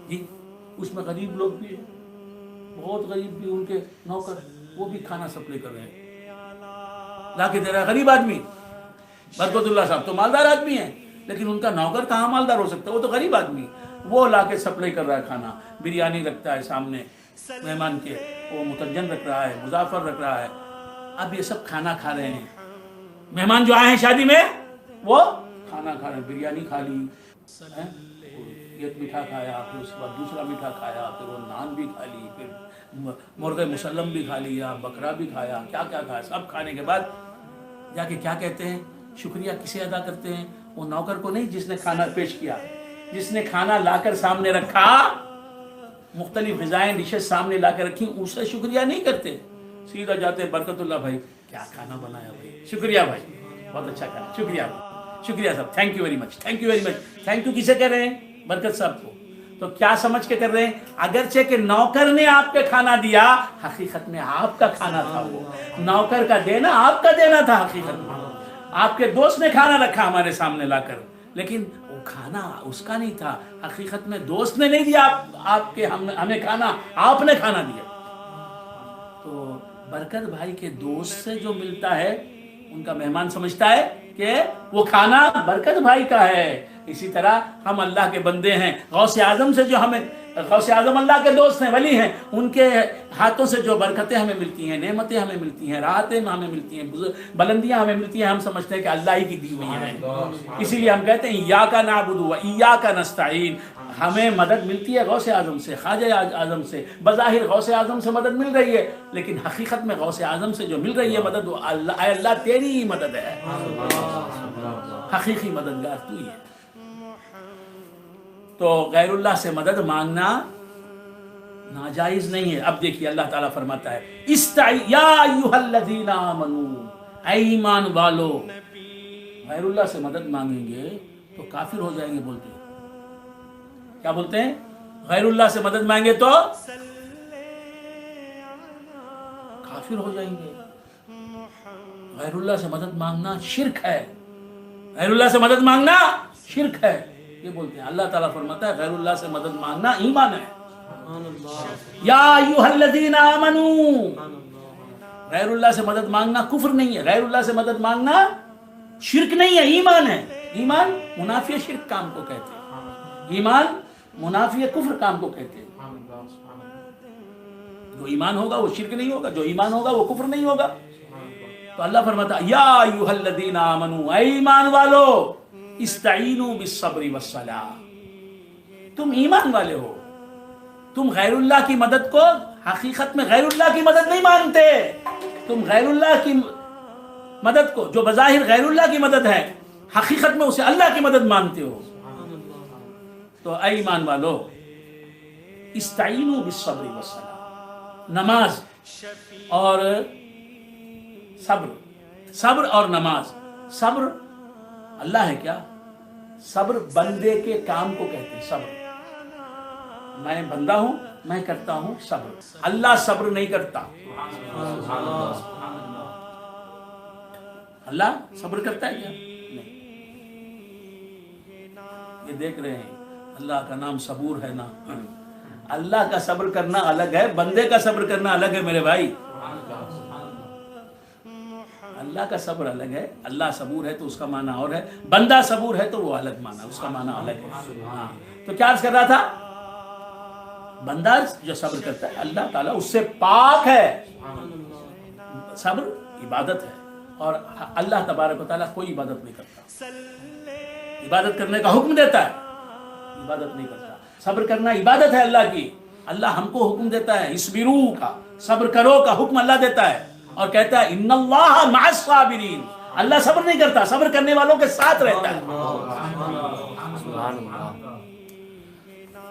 جی اس میں غریب لوگ بھی ہیں، بہت غریب بھی ان کے نوکر، وہ بھی کھانا سپلائی کر رہے ہیں. لا کے دے رہا ہے غریب آدمی. برکت اللہ صاحب تو مالدار آدمی ہیں لیکن ان کا نوکر کہاں مالدار ہو سکتا ہے، وہ تو غریب آدمی. وہ لا کے سپلائی کر رہا ہے کھانا. بریانی رکھتا ہے سامنے مہمان کے، وہ متجن رکھ رہا ہے، مظافر رکھ رہا ہے. اب یہ سب کھانا کھا رہے ہیں. مہمان جو آئے ہیں شادی میں وہ کھانا کھا رہے ہیں. بریانی کھا لی، ایک میٹھا کھایا، پھر اس کے بعد دوسرا میٹھا کھایا، پھر وہ نان بھی کھا لی، پھر مرغ مسلم بھی کھا لیا، بکرا بھی کھایا، کیا کیا کھایا. سب کھانے کے بعد جا کے کیا کہتے ہیں؟ شکریہ کسے ادا کرتے ہیں؟ وہ نوکر کو نہیں جس نے کھانا پیش کیا، جس نے کھانا لا کر سامنے رکھا، مختلف غذائیں ڈشز سامنے لا کے رکھی، اسے شکریہ نہیں کرتے. سیدھا جاتے برکت اللہ بھائی کیا کھانا بنایا بھائی، شکریہ بھائی بہت اچھا کھانا، شکریہ بھائی، شکریہ صاحب، thank you very much, thank you very much. Thank you کسے کر رہے ہیں؟ برکت صاحب کو. تو کیا سمجھ کے کر رہے ہیں؟ اگرچہ کہ نوکر نے آپ کے کھانا دیا، حقیقت میں آپ کا کھانا تھا. وہ نوکر کا دینا آپ کا دینا تھا. حقیقت میں آپ کے دوست نے کھانا رکھا ہمارے سامنے لا کر، لیکن وہ کھانا اس کا نہیں تھا. حقیقت میں دوست نے نہیں دیا آپ کے ہمیں کھانا، آپ نے کھانا دیا. تو برکت بھائی کے دوست سے جو ملتا ہے ان کا مہمان سمجھتا ہے کہ وہ کھانا برکت بھائی کا ہے. اسی طرح ہم اللہ کے بندے ہیں. غوث اعظم سے جو ہمیں، غوث اعظم اللہ کے دوست ہیں، ولی ہیں، ان کے ہاتھوں سے جو برکتیں ہمیں ملتی ہیں، نعمتیں ہمیں ملتی ہیں، راحتیں ہمیں ملتی ہیں، بلندیاں ہمیں ملتی ہیں، ہم سمجھتے ہیں کہ اللہ ہی کی دی ہوئی ہیں. اسی لیے ہم کہتے ہیں ایاک نعبد و ایاک نستعین. ہمیں مدد ملتی ہے غوث اعظم سے، خواجہ اعظم سے. بظاہر غوث اعظم سے مدد مل رہی ہے لیکن حقیقت میں غوث اعظم سے جو مل رہی ہے مدد، وہ اے اللہ تیری ہی مدد ہے. حقیقی مددگار تو ہی ہے. تو غیر اللہ سے مدد مانگنا ناجائز نہیں ہے. اب دیکھیے اللہ تعالیٰ فرماتا ہے یا ایھا الذین آمنو، اے ایمان والو. غیر اللہ سے مدد مانگیں گے تو کافر ہو جائیں گے. بولتے ہیں کیا بولتے ہیں؟ غیر اللہ سے مدد مانگے تو کافر ہو جائیں گے. غیر اللہ سے مدد مانگنا شرک ہے. غیر اللہ سے مدد مانگنا شرک ہے یہ بولتے ہیں. اللہ تعالیٰ فرماتا ہے غیر اللہ سے مدد مانگنا ایمان ہے. یا ایھا الذین آمنو، غیر اللہ سے مدد مانگنا کفر نہیں ہے. غیر اللہ سے مدد مانگنا شرک نہیں ہے، ایمان ہے. ایمان منافی شرک کام کو کہتے ہیں. ایمان منافی کفر کام کو کہتے ہیں. جو ایمان ہوگا وہ شرک نہیں ہوگا, جو ایمان ہوگا وہ کفر نہیں ہوگا. تو اللہ فرماتا یا ایھا الذین آمنوا, اے ایمان والو, استعینوا بالصبر والصلاۃ, تم ایمان والے ہو, تم غیر اللہ کی مدد کو حقیقت میں غیر اللہ کی مدد نہیں مانتے, تم غیر اللہ کی مدد کو جو بظاہر غیر اللہ کی مدد ہے حقیقت میں اسے اللہ کی مدد مانتے ہو. تو اے ایمان والو, استعینوا بالصبر والصلاۃ, نماز اور صبر اور نماز. صبر اللہ ہے کیا؟ صبر بندے کے کام کو کہتے ہیں. صبر میں بندہ ہوں, میں کرتا ہوں صبر. اللہ صبر نہیں کرتا. اللہ صبر کرتا ہے کیا؟ نہیں. یہ دیکھ رہے ہیں اللہ کا نام صبور ہے نا. اللہ کا صبر کرنا الگ ہے, بندے کا صبر کرنا الگ ہے میرے بھائی. اللہ کا صبر الگ ہے. اللہ صبور ہے تو اس کا معنی اور ہے, بندہ صبور ہے تو وہ الگ معنی, اس کا معنی الگ ہے. ہاں تو کیا عرض کر رہا تھا, بندہ جو صبر کرتا ہے اللہ تعالیٰ اس سے پاک ہے. صبر عبادت ہے اور اللہ تبارک و تعالیٰ کوئی عبادت نہیں کرتا. عبادت کرنے کا حکم دیتا ہے, عبادت نہیں کرتا. صبر کرنا عبادت ہے اللہ کی. اللہ ہم کو حکم دیتا ہے اسبرو کا, صبر کرو کا حکم اللہ دیتا ہے اور کہتا ہے ان اللہ مع الصابرین. اللہ صبر نہیں کرتا, صبر کرنے والوں کے ساتھ رہتا ہے.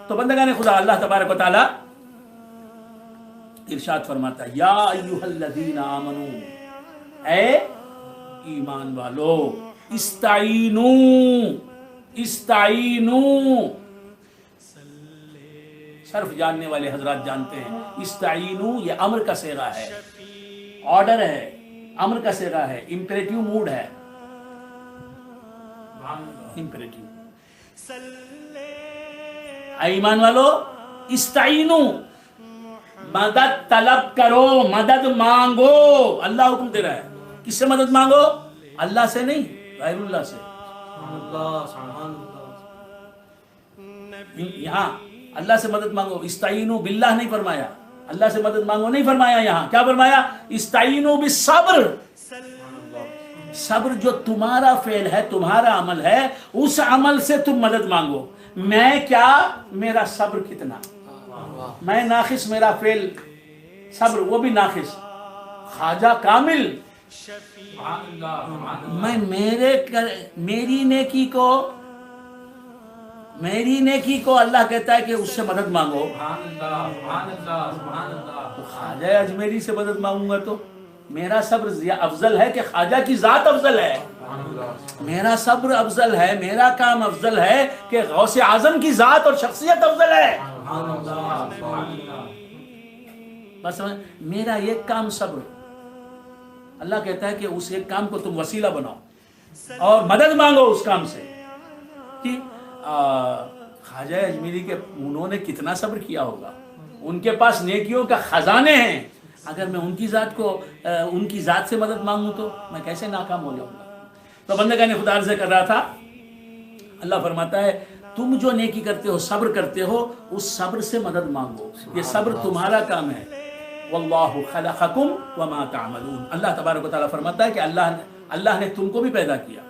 تو بندگان خدا اللہ تبارک و تعالی ارشاد فرماتا ہے یا ایھا الذین آمنوا, اے ایمان والو, استعینوا. صرف جاننے والے حضرات جانتے ہیں استعینوا یہ امر کا صیغہ ہے, آرڈر ہے, امر کا صیغہ ہے, امپریٹیو موڈ ہے. امپریٹیو. اے ایمان والو استعینوا, مدد طلب کرو, مدد مانگو. اللہ حکم دے رہا ہے. کس سے مدد مانگو؟ اللہ سے نہیں, غیر اللہ سے. یہاں اللہ سے مدد مانگو, استعینوا باللہ نہیں فرمایا, اللہ سے مدد مانگو نہیں فرمایا. یہاں کیا فرمایا؟ استعینوا بالصبر. صبر جو تمہارا فعل ہے, تمہارا عمل ہے, اس عمل سے تم مدد مانگو. میں کیا, میرا صبر کتنا, میں ناقص, میرا فعل صبر وہ بھی ناقص. خواجہ کامل, میں میری نیکی کو اللہ کہتا ہے کہ اس سے مدد مانگو. تو خواجہ اجمیری سے مدد مانگوں گا تو میرا صبر افضل ہے کہ خواجہ کی ذات افضل ہے. میرا صبر افضل ہے, میرا کام افضل ہے کہ غوث اعظم کی ذات اور شخصیت افضل ہے. بس میرا ایک کام صبر. اللہ کہتا ہے کہ اس ایک کام کو تم وسیلہ بناؤ اور مدد مانگو اس کام سے. کہ خواجہ اجمیری کے انہوں نے کتنا صبر کیا ہوگا, ان کے پاس نیکیوں کا خزانے ہیں. اگر میں ان کی ذات کو ان کی ذات سے مدد مانگوں تو میں کیسے ناکام ہو جاؤں گا. تو بندگان خدا عرض کر رہا تھا, اللہ فرماتا ہے تم جو نیکی کرتے ہو, صبر کرتے ہو, اس صبر سے مدد مانگو. یہ صبر تمہارا کام ہے. واللہ خلقکم وما تعملون. اللہ تبارک و تعالیٰ فرماتا ہے کہ اللہ نے تم کو بھی پیدا کیا.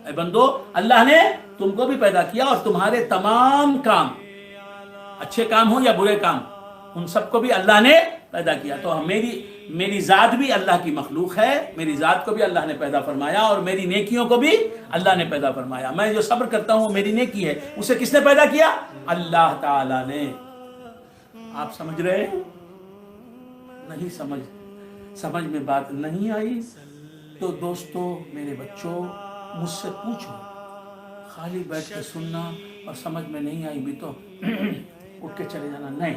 اے بندو, اللہ نے تم کو بھی پیدا کیا اور تمہارے تمام کام, اچھے کام ہو یا برے کام, ان سب کو بھی اللہ نے پیدا کیا. تو میری ذات بھی اللہ کی مخلوق ہے, میری ذات کو بھی اللہ نے پیدا فرمایا اور میری نیکیوں کو بھی اللہ نے پیدا فرمایا. میں جو صبر کرتا ہوں وہ میری نیکی ہے. اسے کس نے پیدا کیا؟ اللہ تعالی نے. آپ سمجھ رہے ہیں؟ نہیں سمجھ میں بات نہیں آئی تو دوستو, میرے بچوں, مجھ سے پوچھو. خالی بیٹھ کے سننا اور سمجھ میں نہیں آئی بھی تو اٹھ کے چلے جانا نہیں.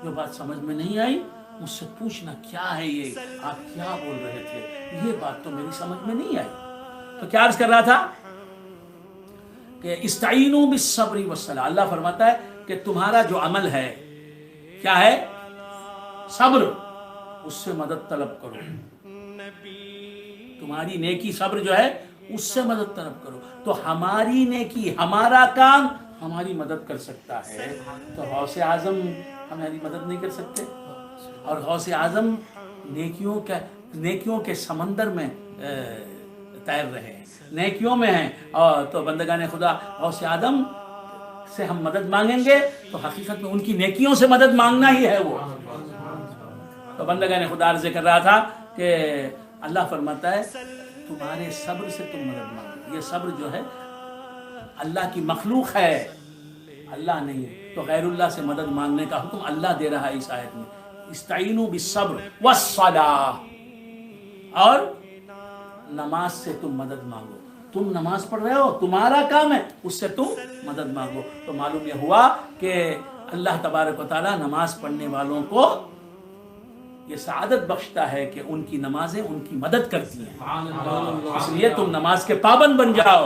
جو بات سمجھ میں نہیں آئی مجھ سے پوچھنا, کیا ہے یہ, آپ کیا بول رہے تھے, یہ بات تو میری سمجھ میں نہیں آئی. تو کیا عرض کر رہا تھا کہ استعینوا بالصبر والصلاۃ. اللہ فرماتا ہے کہ تمہارا جو عمل ہے کیا ہے, صبر, اس سے مدد طلب کرو. تمہاری نیکی صبر جو ہے اس سے مدد طلب کرو. تو ہماری نیکی, ہمارا کام ہماری مدد کر سکتا ہے تو غوث اعظم ہماری مدد نہیں کر سکتے؟ اور غوث اعظم نیکیوں کے سمندر میں تیر رہے ہیں، نیکیوں میں ہیں، اور تو بندگان خدا غوث اعظم سے ہم مدد مانگیں گے تو حقیقت میں ان کی نیکیوں سے مدد مانگنا ہی ہے وہ۔ تو بندگان خدا عرض کر رہا تھا کہ اللہ فرماتا ہے تمہارے صبر سے تم مدد مانگو۔ یہ صبر جو ہے اللہ کی مخلوق ہے، اللہ نہیں، تو غیر اللہ سے مدد مانگنے کا حکم اللہ دے رہا ہے اس آیت میں، استعینوا بالصبر والصلاۃ، اور نماز سے تم مدد مانگو۔ تم نماز پڑھ رہے ہو، تمہارا کام ہے، اس سے تم مدد مانگو۔ تو معلوم یہ ہوا کہ اللہ تبارک و تعالیٰ نماز پڑھنے والوں کو یہ سعادت بخشتا ہے کہ ان کی نمازیں ان کی مدد کرتی ہیں، اس لیے تم نماز کے پابند بن جاؤ۔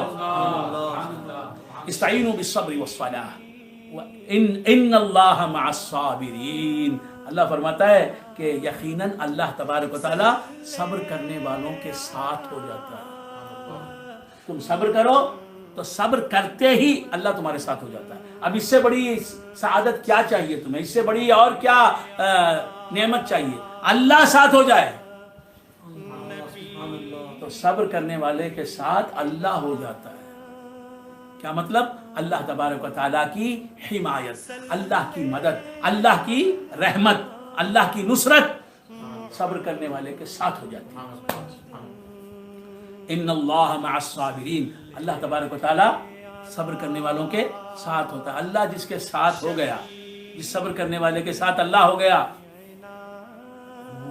استعینوا بالصبر والصلاۃ ان اللہ مع الصابرین۔ اللہ فرماتا ہے کہ یقیناً اللہ تبارک و تعالیٰ صبر کرنے والوں کے ساتھ ہو جاتا ہے۔ تم صبر کرو تو صبر کرتے ہی اللہ تمہارے ساتھ ہو جاتا ہے۔ اب اس سے بڑی سعادت کیا چاہیے تمہیں؟ اس سے بڑی اور کیا نعمت چاہیے؟ اللہ ساتھ ہو جائے تو صبر کرنے والے کے ساتھ اللہ ہو جاتا ہے۔ کیا مطلب؟ اللہ تبارک و تعالیٰ کی حمایت، اللہ کی مدد، اللہ کی رحمت، اللہ کی نصرت صبر کرنے والے کے ساتھ ہو جاتی ہے۔ ان اللہ مع الصابرین، اللہ تبارک و تعالیٰ صبر کرنے والوں کے ساتھ ہوتا ہے۔ اللہ جس کے ساتھ ہو گیا، جس صبر کرنے والے کے ساتھ اللہ ہو گیا،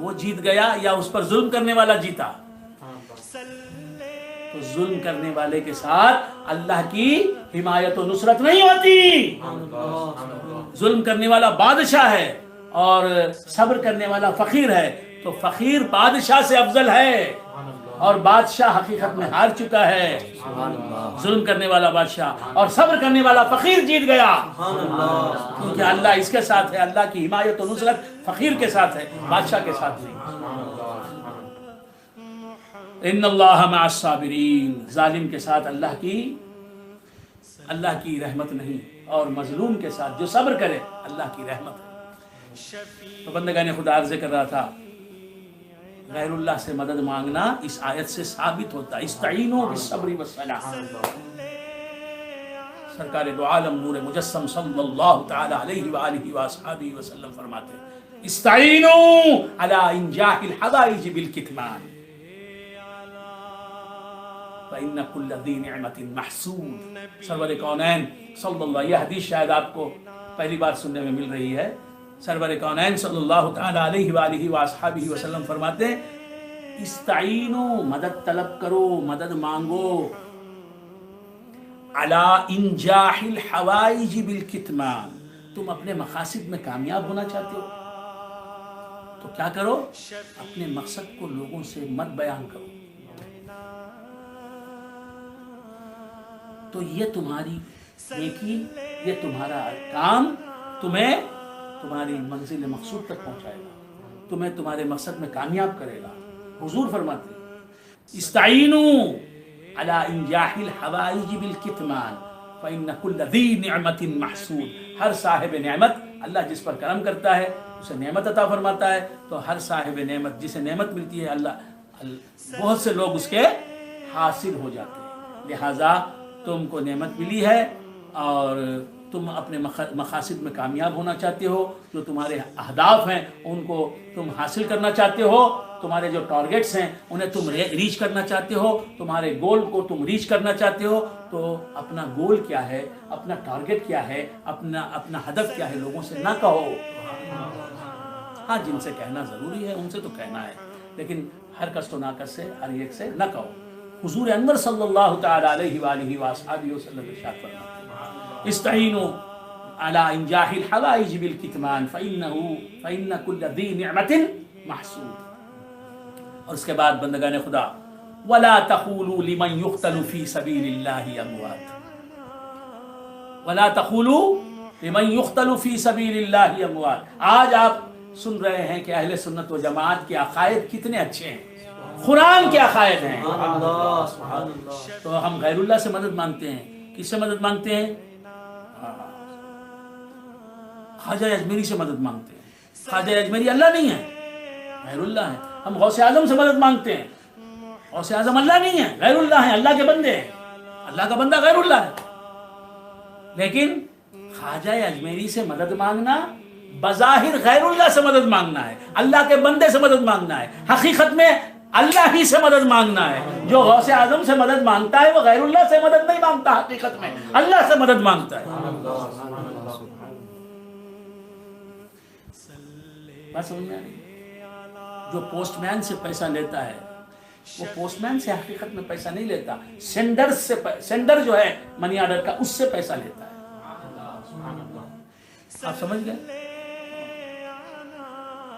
وہ جیت گیا یا اس پر ظلم کرنے والا جیتا؟ تو ظلم کرنے والے کے ساتھ اللہ کی حمایت و نصرت نہیں ہوتی۔ ظلم کرنے والا بادشاہ ہے اور صبر کرنے والا فقیر ہے، تو فقیر بادشاہ سے افضل ہے، اور بادشاہ حقیقت میں ہار چکا ہے۔ ظلم کرنے والا بادشاہ اور صبر کرنے والا فقیر جیت گیا، کیونکہ اللہ اس کے ساتھ ہے۔ اللہ کی حمایت و نصرت فقیر کے ساتھ ہے، بادشاہ کے ساتھ نہیں۔ ان اللہ مع الصابرین، ظالم کے ساتھ اللہ کی رحمت نہیں، اور مظلوم کے ساتھ جو صبر کرے اللہ کی رحمت ہے۔ تو بندگان خدا عرض کر رہا تھا غیر اللہ سے مدد مانگنا اس آیت سے ثابت ہوتا ہے۔ استعینوا بالصبر والصلاۃ۔ سرکار دو عالم نور مجسم صلی اللہ تعالی علیہ وآلہ وآصحابہ وسلم فرماتے ہیں استعینوا علی انجاح الحوائج بالکتمان فإن كل ذی نعمت محسود۔ سرور کونین صلی اللہ، یہ حدیث شاید آپ کو پہلی بار سننے میں مل رہی ہے۔ سرور کونین صلی اللہ تعالی علیہ وآلہ وآصحابہ وسلم فرماتے ہیں استعینوا، مدد طلب کرو، مدد مانگو، علی انجاح الحوائج بالکتمان، تم اپنے مقاصد میں کامیاب ہونا چاہتے ہو تو کیا کرو؟ اپنے مقصد کو لوگوں سے مت بیان کرو، تو یہ تمہاری نیکی، یہ تمہارا کام تمہیں تمہاری منزل مقصود تک پہنچائے گا، تمہیں تمہارے مقصد میں کامیاب کرے گا۔ حضور فرماتے ہیں استعینوا علی انجاح الحوائج بالکتمان فإن كل ذی نعمت محسود۔ ہر صاحب نعمت، اللہ جس پر کرم کرتا ہے اسے نعمت عطا فرماتا ہے، تو ہر صاحب نعمت جسے نعمت ملتی ہے اللہ بہت سے لوگ اس کے حاصل ہو جاتے ہیں۔ لہذا تم کو نعمت ملی ہے اور تم اپنے مقاصد میں کامیاب ہونا چاہتے ہو، جو تمہارے اہداف ہیں ان کو تم حاصل کرنا چاہتے ہو، تمہارے جو ٹارگٹس ہیں انہیں تم ریچ کرنا چاہتے ہو، تمہارے گول کو تم ریچ کرنا چاہتے ہو، تو اپنا گول کیا ہے، اپنا ٹارگٹ کیا ہے، اپنا ہدف کیا ہے لوگوں سے نہ کہو۔ ہاں جن سے کہنا ضروری ہے ان سے تو کہنا ہے، لیکن ہر کس و ناکس سے ہر ایک سے نہ کہو۔ حضور انور صلی اللہ تعالی علیہ وآلہ وآصحابہ وسلم ارشاد فرماتے ہیں استعینوا علی انجاح الحوائج بالکتمان فإن كل ذی نعمت محسود۔ اور اس کے بعد بندگان خدا ولا تقولوا لمن يقتل في سبيل الله اموات، ولا تقولوا لمن يقتل في سبيل الله اموات۔ آج آپ سن رہے ہیں کہ اہل سنت و جماعت کے عقائد کتنے اچھے ہیں، قرآن کے عقائد ہیں، تو ہم غیر اللہ سے مدد مانگتے ہیں۔ کس سے مدد مانگتے ہیں؟ خواجہ اجمیری سے مدد مانگتے ہیں. خواجہ اجمیری اللہ نہیں ہے، غیر اللہ ہے. ہم غوث اعظم سے مدد مانگتے ہیں، غوث اعظم اللہ نہیں ہے، غیر اللہ ہے، اللہ کے بندے ہیں. اللہ کا بندہ غیر اللہ ہے. لیکن خواجہ اجمیری سے مدد مانگنا بظاہر غیر اللہ سے مدد مانگنا ہے، اللہ کے بندے سے مدد مانگنا ہے. حقیقت میں اللہ ہی سے مدد مانگنا ہے. جو غوث اعظم سے مدد مانگتا ہے وہ غیر اللہ سے مدد نہیں مانگتا، حقیقت میں اللہ سے مدد مانگتا ہے. بات سمجھ میں آ رہی ہے؟ جو پوسٹ مین سے پیسہ لیتا ہے وہ پوسٹ مین سے حقیقت میں پیسہ نہیں لیتا، سینڈر جو ہے منی آرڈر کا اس سے پیسہ لیتا ہے. آپ سمجھ گئے؟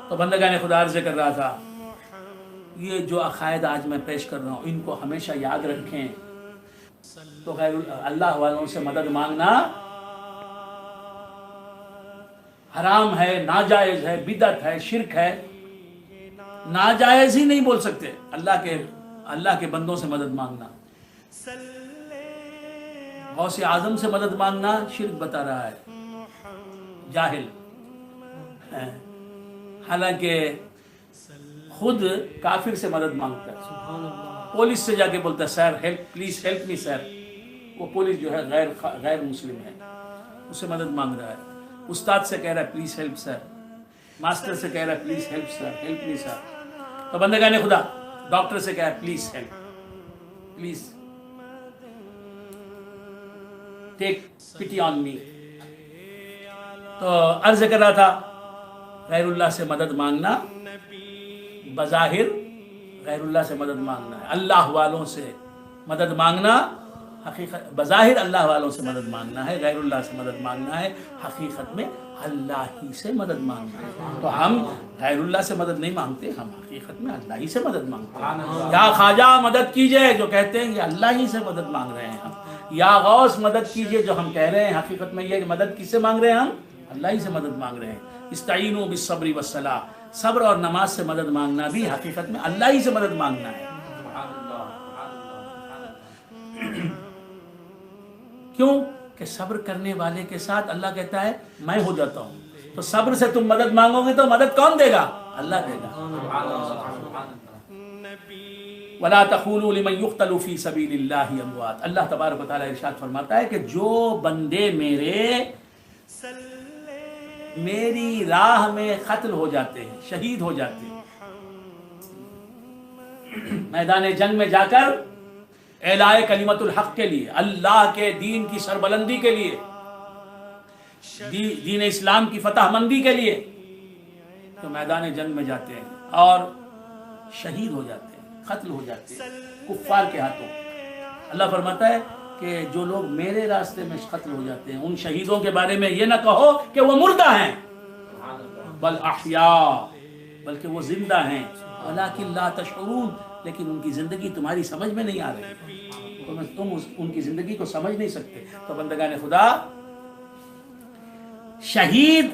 تو بندگان خدا عرض کر رہا تھا یہ جو عقائد آج میں پیش کر رہا ہوں ان کو ہمیشہ یاد رکھیں. تو غیر اللہ والوں سے مدد مانگنا حرام ہے، ناجائز ہے، بدعت ہے، شرک ہے. ناجائز ہی نہیں بول سکتے اللہ کے بندوں سے مدد مانگنا. غوث اعظم سے مدد مانگنا شرک بتا رہا ہے، جاہل. حالانکہ خود کافر سے مدد مانگتا ہے. پولیس سے جا کے بولتا ہے سر ہیلپ پلیز ہیلپ می سر. وہ پولیس جو ہے غیر مسلم ہے، اس سے مدد مانگ رہا ہے. استاد سے کہہ رہا ہے پلیز ہیلپ سر. ماسٹر سے کہہ رہا ہے please help sir, help me sir. تو بندگان خدا ڈاکٹر سے کہا ہے پلیز ہیلپ، پلیز ٹیک پٹی آن می. تو عرض کر رہا تھا غیر اللہ سے مدد مانگنا بظاہر غیر اللہ سے مدد مانگنا ہے. اللہ والوں سے مدد مانگنا حقیقت بظاہر اللہ والوں سے مدد مانگنا ہے، غیر اللہ سے مدد مانگنا ہے حقیقت میں اللہ ہی سے مدد مانگنا ہے. تو ہم غیر اللہ سے مدد نہیں مانگتے، ہم حقیقت میں اللہ ہی سے مدد مانگتے ہیں. یا خواجہ مدد کیجئے جو کہتے ہیں یہ اللہ ہی سے مدد مانگ رہے ہیں ہم. یا غوث مدد کیجئے جو ہم کہہ رہے ہیں حقیقت میں یہ مدد کس سے مانگ رہے ہیں؟ ہم اللہ ہی سے مدد مانگ رہے ہیں. استعینوا بالصبر والصلاۃ، صبر اور نماز سے مدد مانگنا بھی حقیقت میں اللہ ہی سے مدد مانگنا ہے. کیوں کہ صبر کرنے والے کے ساتھ اللہ کہتا ہے میں ہو جاتا ہوں. تو صبر سے تم مدد مانگو گے تو مدد کون دے گا؟ اللہ دے گا. وَلَا تَقُولُوا لِمَنْ يُقْتَلُ فِي سَبِيلِ اللَّهِ أَمْوَاتٌ. اللہ تبارک و تعالیٰ ارشاد فرماتا ہے کہ جو بندے میری راہ میں قتل ہو جاتے ہیں، شہید ہو جاتے ہیں، میدان جنگ میں جا کر اعلاء کلمت الحق کے لیے، اللہ کے دین کی سربلندی کے لیے، دین اسلام کی فتح مندی کے لیے، تو میدان جنگ میں جاتے ہیں اور شہید ہو جاتے ہیں، قتل ہو جاتے ہیں کفار کے ہاتھوں. اللہ فرماتا ہے کہ جو لوگ میرے راستے میں قتل ہو جاتے ہیں ان شہیدوں کے بارے میں یہ نہ کہو کہ وہ مردہ ہیں، بل احیاء، بلکہ وہ زندہ ہیں، ولکن لا تشعرون، لیکن ان کی زندگی تمہاری سمجھ میں نہیں آ رہی، تم ان کی زندگی کو سمجھ نہیں سکتے. تو بندگان خدا شہید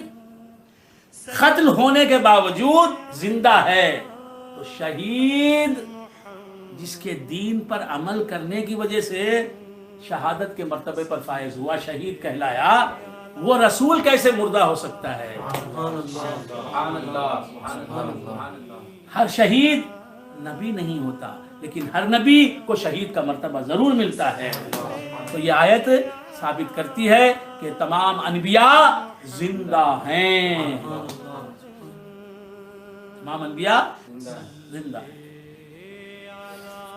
قتل ہونے کے باوجود زندہ ہے، تو شہید جس کے دین پر عمل کرنے کی وجہ سے شہادت کے مرتبے پر فائز ہوا، شہید کہلایا، وہ رسول کیسے مردہ ہو سکتا ہے؟ ہر شہید نبی نہیں ہوتا، لیکن ہر نبی کو شہید کا مرتبہ ضرور ملتا ہے. تو یہ آیت ثابت کرتی ہے کہ تمام انبیاء زندہ ہیں، تمام انبیاء زندہ ہیں.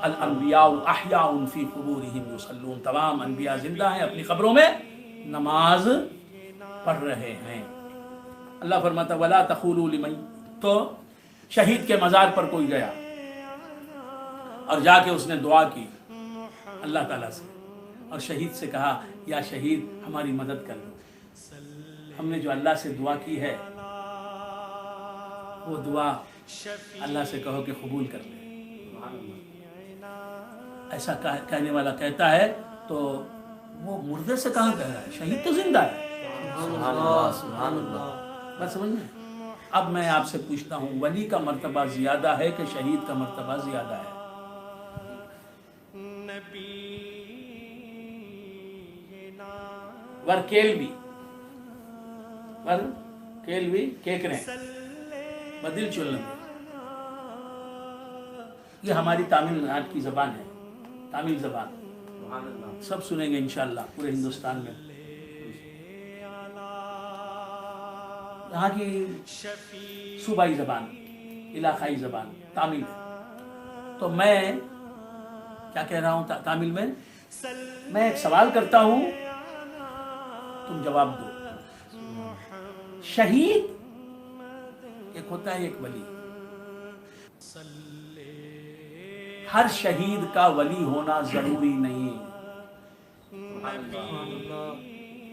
الانبیاء احیاء فی قبورہم یصلون، تمام انبیاء زندہ ہیں، اپنی قبروں میں نماز پڑھ رہے ہیں. اللہ فرماتا ولا تقولوا لمن، تو شہید کے مزار پر کوئی گیا اور جا کے اس نے دعا کی اللہ تعالیٰ سے اور شہید سے کہا یا شہید ہماری مدد کر دو، ہم نے جو اللہ سے دعا کی ہے وہ دعا اللہ سے کہو کہ قبول کر لے. ایسا کہنے والا کہتا ہے تو وہ مردے سے کہاں کہہ رہا ہے؟ شہید تو زندہ ہے. بات سمجھ میں؟ اب میں آپ سے پوچھتا ہوں ولی کا مرتبہ زیادہ ہے کہ شہید کا مرتبہ زیادہ ہے؟ ورکیل بھی پر کیلوی کیکریں بدل چلنے. یہ ہماری تامل ناڈو کی زبان ہے، تامل زبان سب سنیں گے انشاءاللہ پورے ہندوستان میں. یہاں کی صوبائی زبان، علاقائی زبان تامل ہے. تو میں کیا کہہ رہا ہوں تامل میں؟ میں ایک سوال کرتا ہوں، تم جواب دو. شہید ایک ہوتا ہے، ایک ولی. ہر شہید کا ولی ہونا ضروری نہیں.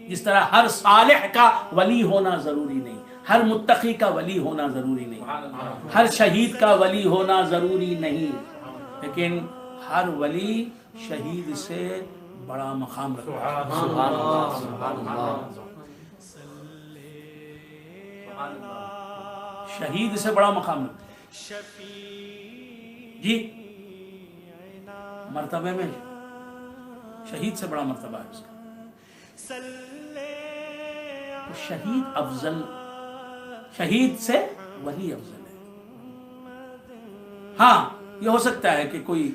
جس طرح ہر صالح کا ولی ہونا ضروری نہیں، ہر متقی کا ولی ہونا ضروری نہیں، ہر شہید کا ولی ہونا ضروری نہیں، لیکن ہر ولی شہید سے بڑا مقام رکھتا ہے. شہید سے بڑا مقام رکھتا ہے. جی مرتبے میں شہید سے بڑا مرتبہ ہے اس کا. تو شہید افضل، شہید سے ولی افضل ہے. ہاں یہ ہو سکتا ہے کہ کوئی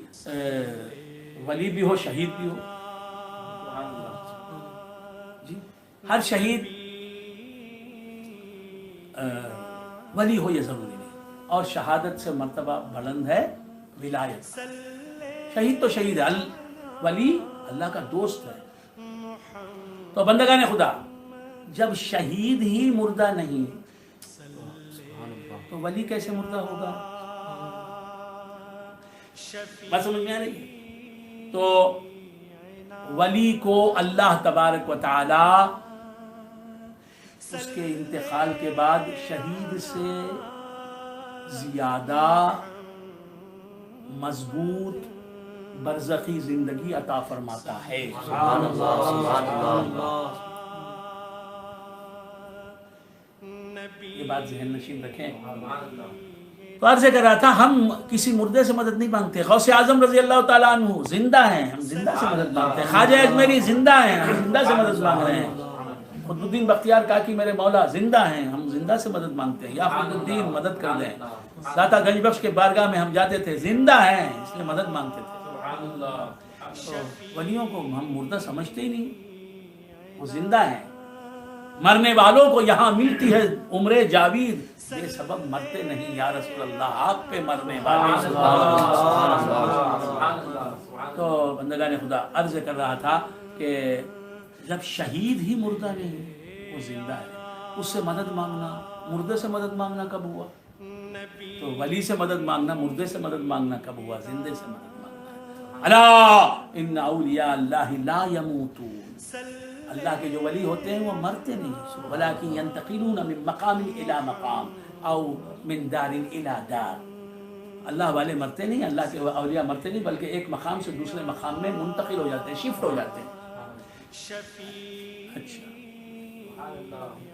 ولی بھی ہو شہید بھی ہو. جی ہر شہید ولی ہو یہ ضروری نہیں. اور شہادت سے مرتبہ بلند ہے ولایت. شہید تو شہید ہے، ولی اللہ کا دوست ہے. تو بندگان خدا جب شہید ہی مردہ نہیں تو ولی کیسے مردہ ہوگا؟ بات سمجھ میں آ رہی ہے؟ تو ولی کو اللہ تبارک و تعالی اس کے انتقال کے بعد شہید سے زیادہ مضبوط برزخی زندگی عطا فرماتا ہے. سبحان اللہ سبحان اللہ. یہ بات ذہن نشین رکھیں. تو عرض کر رہا تھا ہم کسی مردے سے مدد نہیں مانگتے. غوث اعظم رضی اللہ تعالیٰ عنہ زندہ ہیں، ہم زندہ سے مدد مانگتے ہیں. خواجہ اجمیری زندہ ہیں، ہم زندہ سے مدد مانگ رہے ہیں. قطب الدین بختیار کاکی میرے مولا زندہ ہیں، ہم زندہ سے مدد مانگتے ہیں. یا قطب الدین مدد کر دیں. داتا گنج بخش کے بارگاہ میں ہم جاتے تھے، زندہ ہیں اس لیے مدد مانگتے تھے. تو ولیوں کو ہم مردہ سمجھتے ہی نہیں، وہ زندہ ہیں. مرنے والوں کو یہاں ملتی ہے عمر جاوید، بے سبب مرتے نہیں یا رسول اللہ، آپ پہ مرنے والے. تو بندگان خدا عرض کر رہا تھا کہ جب شہید ہی مردہ نہیں وہ زندہ ہے، اس سے مدد مانگنا، مردے سے مدد مانگنا کب ہوا؟ تو ولی سے مدد مانگنا مردے سے مدد مانگنا کب ہوا؟ زندے سے مدد مانگنا. الا ان اولیاء اللہ لا یموتون. اللہ کے جو ولی ہوتے ہیں وہ مرتے نہیں، ولکن ینتقلون من مقام الی مقام او من دار الی دار. اللہ والے مرتے نہیں، اللہ کے اولیاء مرتے نہیں، بلکہ ایک مقام سے دوسرے مقام میں منتقل ہو جاتے ہیں، شفٹ ہو جاتے ہیں. اچھا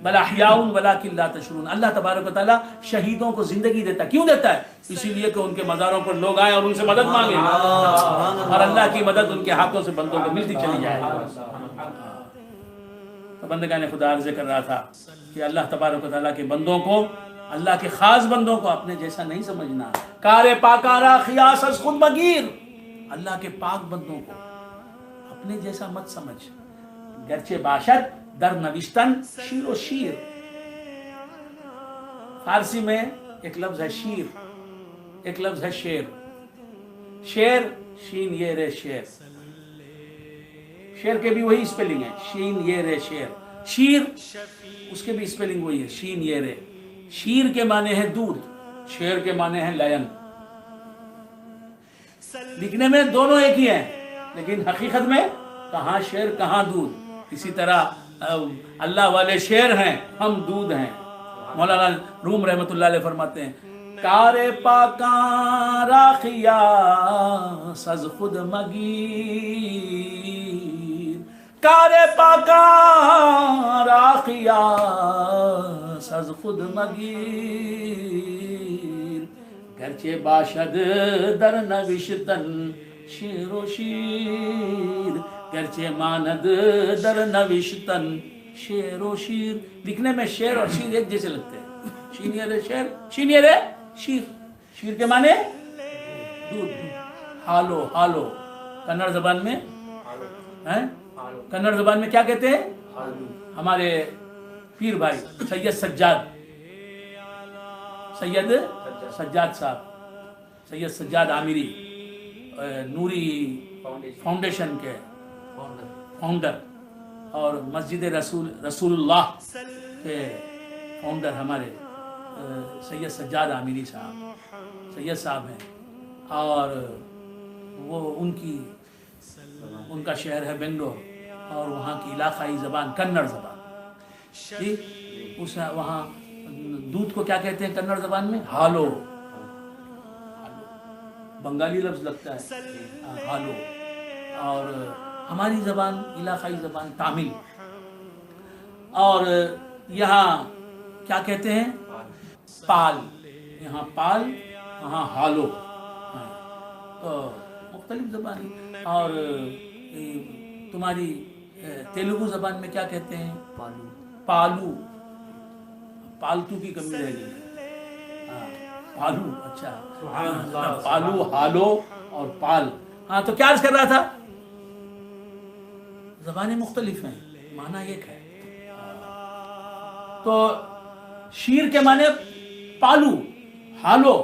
بل احیاء ولکن لا تشعرون. اللہ تبارک و تعالیٰ شہیدوں کو زندگی دیتا. کیوں دیتا ہے؟ اسی لیے کہ ان کے مزاروں پر لوگ آئیں اور ان سے مدد مانگیں، اور اللہ کی مدد ان کے ہاتھوں سے بندوں کو ملتی چلی جائے. تو بندگان خدا عرض کر رہا تھا کہ اللہ تبارک و تعالیٰ کے بندوں کو، اللہ کے خاص بندوں کو اپنے جیسا نہیں سمجھنا. کار پاکارا خیاس از خود مگیر. اللہ کے پاک بندوں کو اپنے جیسا مت سمجھ. گرچہ باشد در نوشتن شیر و شیر. فارسی میں ایک لفظ ہے شیر، ایک لفظ ہے شیر. شیر شین یہ رے شیر، شیر کے بھی وہی اسپیلنگ ہے، شین یہ رے شیر. شیر اس کے بھی اسپیلنگ وہی ہے، شین یہ رے. شیر کے معنی ہے دودھ، شیر کے معنی ہے لائن. لکھنے میں دونوں ایک ہی ہیں، لیکن حقیقت میں کہاں شیر کہاں دودھ. اسی طرح اللہ والے شیر ہیں، ہم دودھ ہیں. مولانا روم رحمۃ اللہ علیہ فرماتے ہیں کار پاکاں راخیا سز خود مگیر. کار پاکاں راخیا سز خود مگیر. گرچہ باشد در نوشتن شیر و شیر. گرچہ ماند در نوشتن شیر و شیر لکھنے میں شیر اور شیر ایک جیسے لگتے ہیں. شینیر شیر شینیر شیر. شیر کے معنی دودھ. ہالو ہالو کنڑ زبان میں کنڑ زبان میں کیا کہتے ہیں؟ ہمارے پیر بھائی سید سجاد صاحب سید سجاد عامری نوری فاؤنڈیشن کے فاؤنڈر اور مسجد رسول اللہ کے فاؤنڈر ہمارے سید سجاد عامری سید صاحب ہیں. اور وہ ان کا شہر ہے بنگلور اور وہاں کی علاقائی زبان کنڑ زبان. وہاں دودھ کو کیا کہتے ہیں کنڑ زبان میں؟ ہالو. بنگالی لفظ لگتا ہے ہالو. اور ہماری زبان علاقائی زبان تامل. اور یہاں کیا کہتے ہیں؟ پال. یہاں پال وہاں ہالو. تو مختلف زبان. اور تمہاری تیلگو زبان میں کیا کہتے ہیں؟ پالو. پالتو کی کمی رہ گئی. پالو. اچھا پالو ہالو اور پال. ہاں تو کیا عرض کر رہا تھا؟ زبانیں مختلف ہیں معنی ایک ہے. تو شیر کے معنی پالو ہالو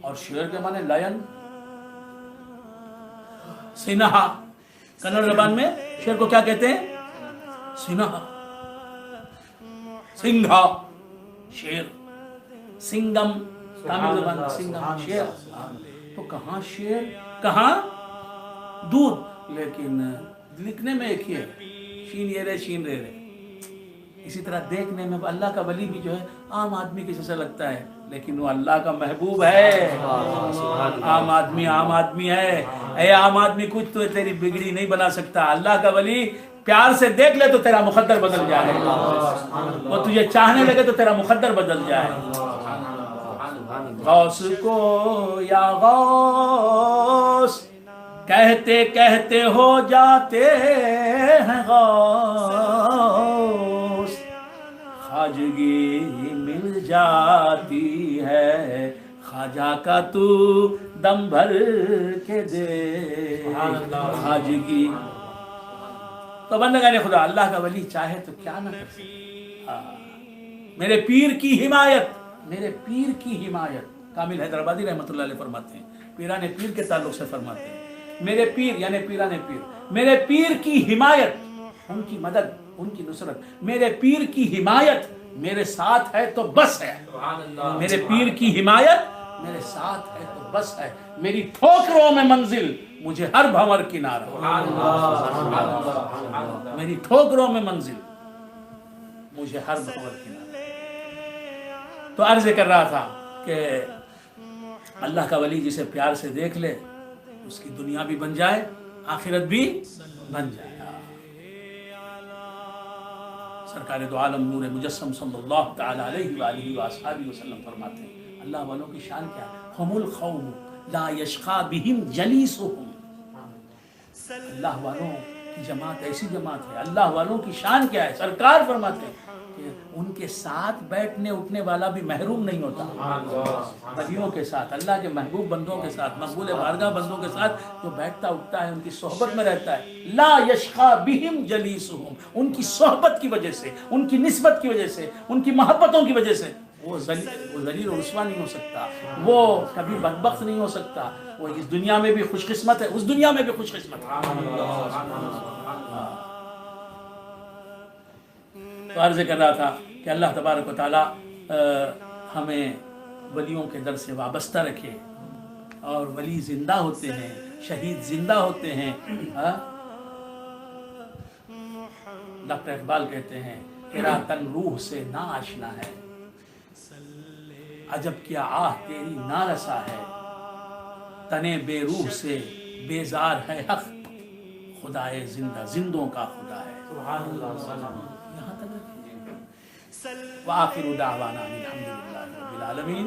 اور شیر کے معنی لائن سینہا. کنڑ زبان میں شیر کو کیا کہتے ہیں؟ سینہا. سنگھا شیر. سنگم تامل زبان میں سنگم شیر. تو کہاں شیر کہاں دودھ. لیکن لکھنے میں ایک ہی ہے شین یہ رے شین رے رے. اسی طرح دیکھنے میں اللہ کا ولی بھی جو ہے عام آدمی کے جیسا لگتا ہے لیکن وہ اللہ کا محبوب ہے. عام آدمی ہے. اے عام آدمی کچھ تو تیری بگڑی نہیں بنا سکتا. اللہ کا ولی پیار سے دیکھ لے تو تیرا مقدر بدل جائے. وہ تجھے چاہنے لگے تو تیرا مقدر بدل جائے. غوث کو یا غوث کہتے کہتے ہو جاتے ہیں غوث. خواجگی مل جاتی ہے خواجہ کا تو دم بھر کے دے. خواجگی تو بندگان خدا اللہ کا ولی چاہے تو کیا نہ کر سکے. میرے پیر کی حمایت کامل حیدرآبادی رحمۃ اللہ علیہ فرماتے ہیں. پیران پیر کے تعلق سے فرماتے ہیں میرے پیر یعنی پیران پیر. میرے پیر کی حمایت ان کی مدد ان کی نصرت. میرے پیر کی حمایت میرے ساتھ ہے تو بس ہے. میرے پیر کی حمایت میرے ساتھ ہے تو بس ہے. میری ٹھوکروں میں منزل مجھے ہر بھنور کنارہ. میری ٹھوکروں میں منزل مجھے ہر بھنور کنارہ. تو عرض کر رہا تھا کہ اللہ کا ولی جسے پیار سے دیکھ لے اس کی دنیا بھی بن جائے آخرت بھی بن جائے. سرکار دو عالم نور مجسم صلی اللہ تعالی علیہ وآلہ وآصحابہ وسلم فرماتے ہیں اللہ والوں کی شان کیا ہے؟ ہم القوم لا یشقی بہم جلیسہم. اللہ والوں کی جماعت ایسی جماعت ہے. اللہ والوں کی شان کیا ہے؟ سرکار فرماتے ہیں کہ ان کے ساتھ بیٹھنے اٹھنے والا بھی محروم نہیں ہوتا. ولیوں کے ساتھ اللہ کے محبوب بندوں کے ساتھ مقبول بارگاہ بندوں کے ساتھ جو بیٹھتا اٹھتا ہے ان کی صحبت میں رہتا ہے. لا یشقی بہم جلیسہم. ان کی صحبت کی وجہ سے ان کی نسبت کی وجہ سے ان کی محبتوں کی وجہ سے وہ ذلیل و رسوا نہیں ہو سکتا. وہ کبھی بدبخت نہیں ہو سکتا. وہ اس دنیا میں بھی خوش قسمت ہے اس دنیا میں بھی خوش قسمت ہے. تو عرض کر رہا تھا کہ اللہ تبارک و تعالی ہمیں ولیوں کے در سے وابستہ رکھے. اور ولی زندہ ہوتے ہیں شہید زندہ ہوتے ہیں. ڈاکٹر اقبال کہتے ہیں تیرا تن روح سے نا آشنا ہے عجب کیا آہ تیری نارسا ہے. تنے بے روح سے بیزار ہے حق خدائے زندہ زندوں کا خدا ہے. سبحان اللہ. یہاں تک وآخر دعوانا الحمدللہ رب العالمین.